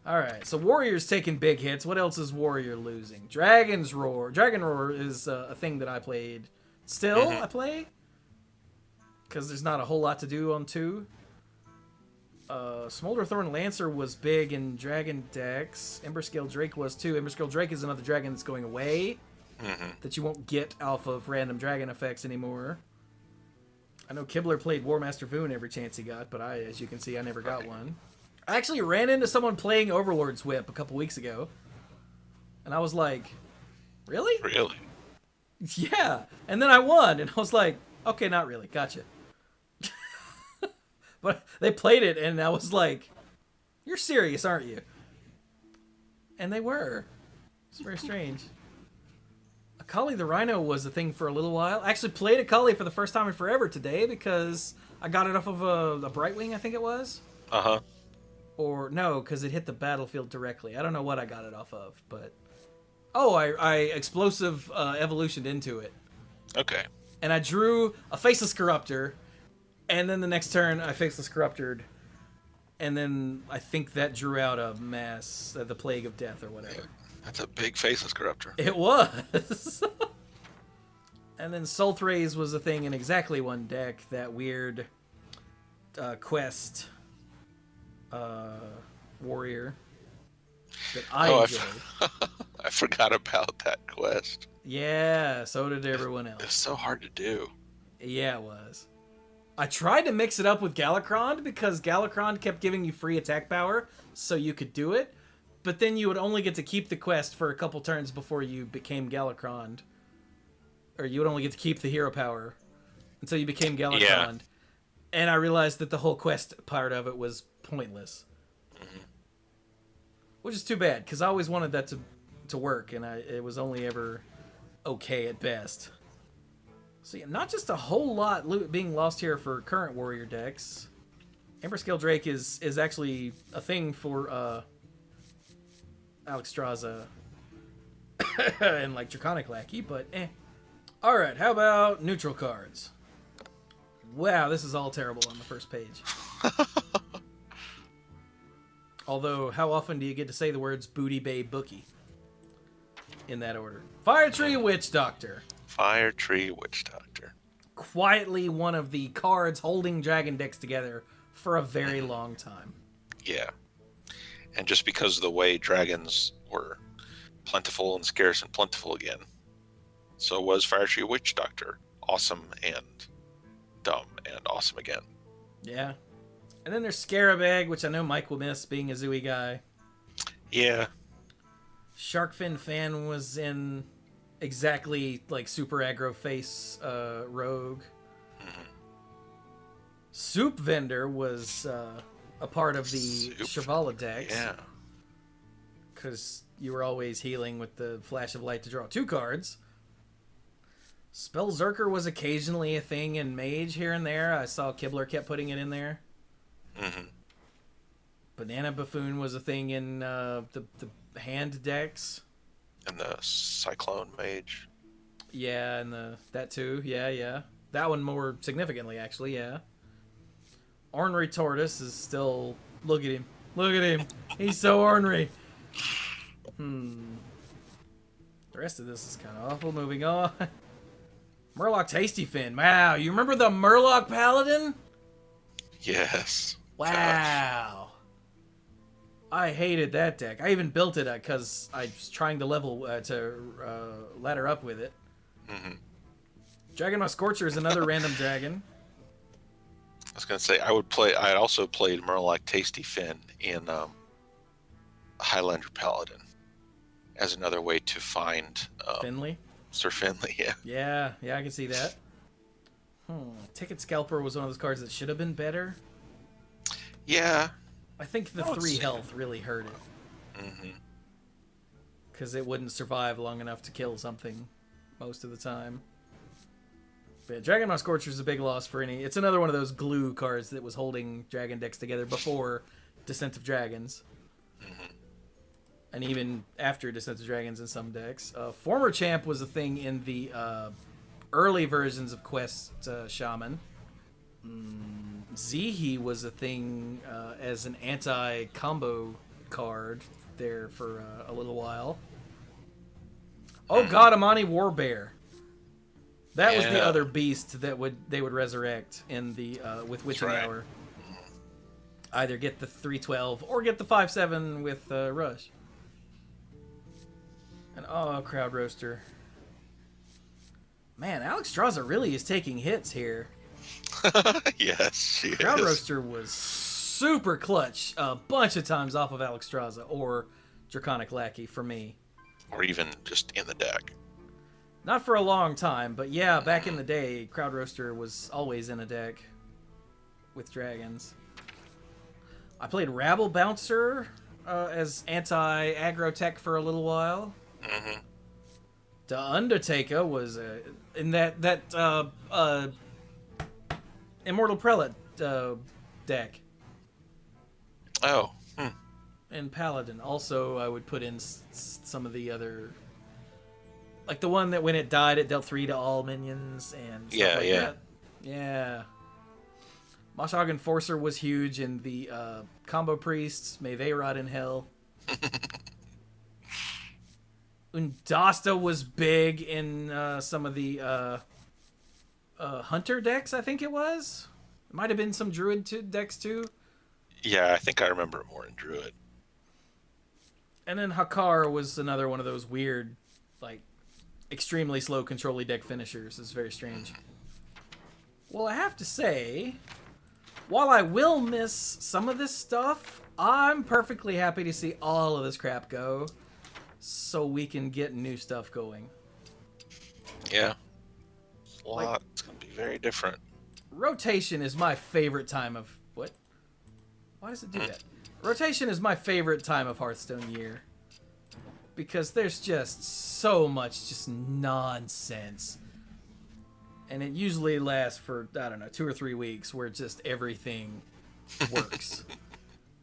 Alright, so Warrior's taking big hits. What else is Warrior losing? Dragon's Roar. Dragon Roar is a thing that I played. Still, I play. Because there's not a whole lot to do on 2. Smolderthorn Lancer was big in Dragon decks. Emberscale Drake was too. Emberscale Drake is another dragon that's going away. That you won't get off of random dragon effects anymore. I know Kibler played Warmaster Voon every chance he got, but as you can see, I never got one. I actually ran into someone playing Overlord's Whip a couple weeks ago. And I was like, really? Really? Yeah. And then I won, and I was like, okay, not really. Gotcha. But they played it, and I was like, you're serious, aren't you? And they were. It's very strange. Akali the Rhino was a thing for a little while. I actually played Akali for the first time in forever today because I got it off of a Brightwing, I think it was. Uh-huh. Or, no, because it hit the battlefield directly. I don't know what I got it off of, but... Oh, I explosive evolutioned into it. Okay. And I drew a Faceless Corruptor, and then the next turn I Faceless Corrupted, and then I think that drew out a mass, the Plague of Death or whatever. That's a big Faceless Corruptor. It was! And then Sulthraze was a thing in exactly one deck, that weird quest warrior that I enjoyed. I forgot about that quest. Yeah, so did everyone else. It's so hard to do. Yeah, it was. I tried to mix it up with Galakron because Galakron kept giving you free attack power, so you could do it. But then you would only get to keep the quest for a couple turns before you became Galakron. Or you would only get to keep the hero power until you became Galakron. Yeah. And I realized that the whole quest part of it was pointless. Which is too bad, because I always wanted that to work, and it was only ever okay at best. So yeah, not just a whole lot being lost here for current warrior decks. Emberscale Drake is actually a thing for Alexstrasza and like Draconic Lackey, but eh. Alright, how about neutral cards? Wow, this is all terrible on the first page. Although, how often do you get to say the words Booty Bay Bookie? In that order. Fire Tree Witch Doctor. Fire Tree Witch Doctor. Quietly one of the cards holding dragon decks together for a very long time. Yeah. And just because of the way dragons were plentiful and scarce and plentiful again, so was Fire Tree Witch Doctor. Awesome and dumb and awesome again. Yeah. And then there's Scarab Egg, which I know Mike will miss being a Zooey guy. Yeah. Sharkfin Fan was in exactly like super aggro face rogue. Soup Vendor was a part of the Shivala decks. Yeah. Because you were always healing with the Flash of Light to draw 2 cards. Spellzerker was occasionally a thing in Mage here and there. I saw Kibler kept putting it in there. Banana Buffoon was a thing in the hand decks. And the Cyclone Mage. Yeah, and that too. Yeah. That one more significantly, actually, yeah. Ornery Tortoise is still... Look at him. He's so ornery. The rest of this is kind of awful. Moving on. Murloc Tasty Fin. Wow, you remember the Murloc Paladin? Yes. Wow. I hated that deck. I even built it because I was trying to ladder up with it. Mm-hmm. Dragonmaw Scorcher is another random dragon. I was gonna say I also played Murloc Tasty Fin in Highlander Paladin as another way to find Finley? Sir Finley, Yeah, I can see that. Ticket Scalper was one of those cards that should have been better. Yeah. I think the 3 health really hurt it. Mm-hmm. Because it wouldn't survive long enough to kill something most of the time. But yeah, Dragonmaw Scorcher is a big loss for any... It's another one of those glue cards that was holding dragon decks together before Descent of Dragons. Mm-hmm. And even after Descent of Dragons in some decks. Former Champ was a thing in the early versions of Quest Shaman. Zihi was a thing as an anti-combo card there for a little while. Oh god, Amani Warbear. That was the other beast that they would resurrect in the with Witching Hour. Either get the 3/12 or get the 5/7 with Rush. And Crowd Roaster. Man, Alexstrasza really is taking hits here. Yes, she Crowd is. Roaster was super clutch a bunch of times off of Alexstrasza or Draconic Lackey for me. Or even just in the deck. Not for a long time, but yeah, back in the day, Crowd Roaster was always in a deck with dragons. I played Rabble Bouncer as anti-aggro tech for a little while. Mm-hmm. The Undertaker was in that Immortal Prelate deck. Oh. And Paladin. Also, I would put in some of the other... Like the one that when it died, it dealt 3 to all minions and stuff like that. Yeah. Moshog Enforcer was huge in the Combo Priests. May they rot in hell. Undasta was big in some of the Hunter decks, I think it was. It might have been some Druid decks too. Yeah, I think I remember it more in Druid. And then Hakar was another one of those weird, like, extremely slow control-y deck finishers. It's very strange. Well, I have to say, while I will miss some of this stuff, I'm perfectly happy to see all of this crap go so we can get new stuff going. Yeah. It's a lot. It's going to be very different. Rotation is my favorite time of... What? Why does it do that? Rotation is my favorite time of Hearthstone year. Because there's just so much just nonsense. And it usually lasts for, I don't know, 2 or 3 weeks where just everything works.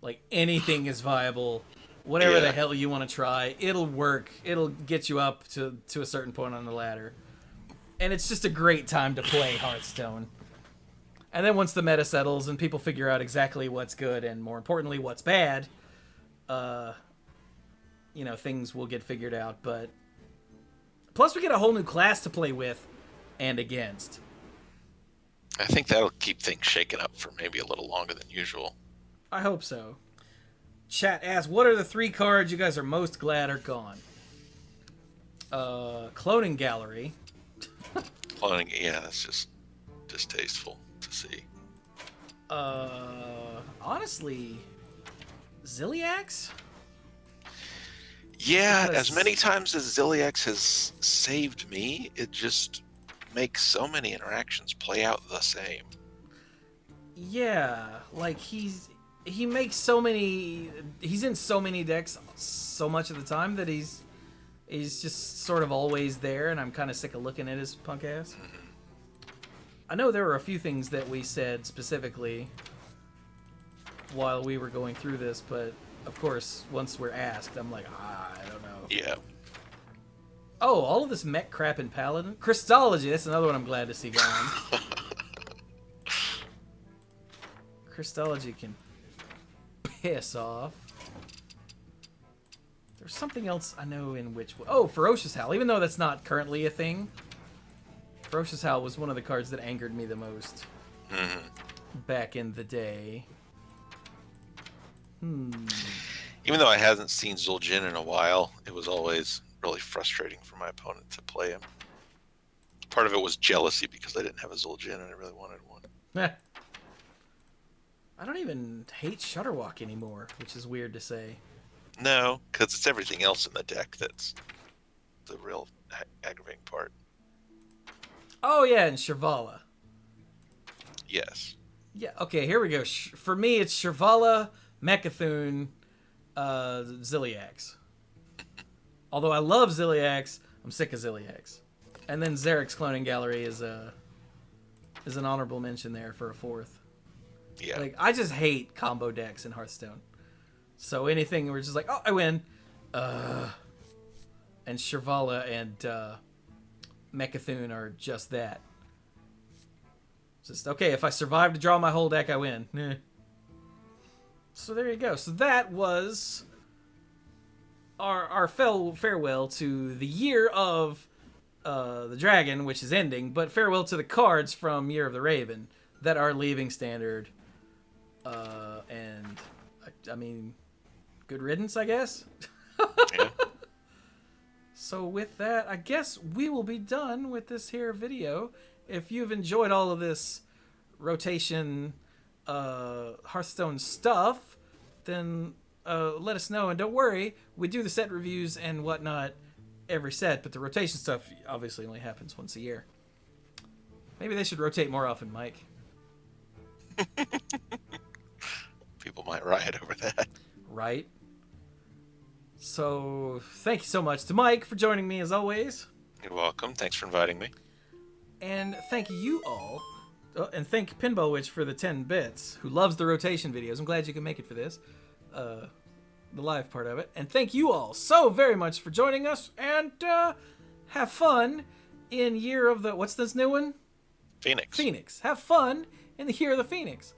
Like anything is viable. Whatever the hell you want to try, it'll work. It'll get you up to a certain point on the ladder. And it's just a great time to play Hearthstone. And then once the meta settles and people figure out exactly what's good and more importantly what's bad, things will get figured out. But plus we get a whole new class to play with and against. I think that'll keep things shaken up for maybe a little longer than usual. I hope so. Chat asks, what are the 3 cards you guys are most glad are gone? Cloning Gallery. Cloning, yeah, that's just distasteful to see. Honestly, Ziliax? Yeah, as many times as Ziliax has saved me, it just makes so many interactions play out the same. Yeah, like he makes so many... He's in so many decks so much of the time that he's just sort of always there, and I'm kind of sick of looking at his punk ass. I know there were a few things that we said specifically while we were going through this, but of course, once we're asked, I'm like, I don't know. Yeah. Oh, all of this mech crap in Paladin? Crystology, that's another one I'm glad to see gone. Crystology can piss off. There's something else I know in which... Oh, Ferocious Howl, even though that's not currently a thing. Ferocious Howl was one of the cards that angered me the most back in the day. Even though I hadn't seen Zul'jin in a while, it was always really frustrating for my opponent to play him. Part of it was jealousy because I didn't have a Zul'jin and I really wanted one. Eh. I don't even hate Shutterwalk anymore, which is weird to say. No, because it's everything else in the deck that's the real aggravating part. Oh yeah, and Shirvala. Yes. Yeah, okay, here we go. For me, it's Shirvala, Mecha'thun, Ziliax. Although I love Ziliax, I'm sick of Ziliax. And then Zarek's Cloning Gallery is an honorable mention there for a fourth. Yeah. Like, I just hate combo decks in Hearthstone. So anything where it's just like, oh, I win. And Shirvala and Mecha'thun are just that. Just, okay, if I survive to draw my whole deck, I win. So there you go. So that was our farewell to the year of the dragon, which is ending, but farewell to the cards from Year of the Raven that are leaving Standard. And, I mean, good riddance, I guess? Yeah. So with that, I guess we will be done with this here video. If you've enjoyed all of this rotation Hearthstone stuff, then let us know. And don't worry, we do the set reviews and whatnot every set, but the rotation stuff obviously only happens once a year. Maybe they should rotate more often, Mike. People might riot over that. Right? So, thank you so much to Mike for joining me as always. You're welcome. Thanks for inviting me. And thank you all. And thank Pinball Witch for the 10 bits, who loves the rotation videos. I'm glad you can make it for this. The live part of it. And thank you all so very much for joining us. And have fun in Year of the... What's this new one? Phoenix. Phoenix. Have fun in the Year of the Phoenix.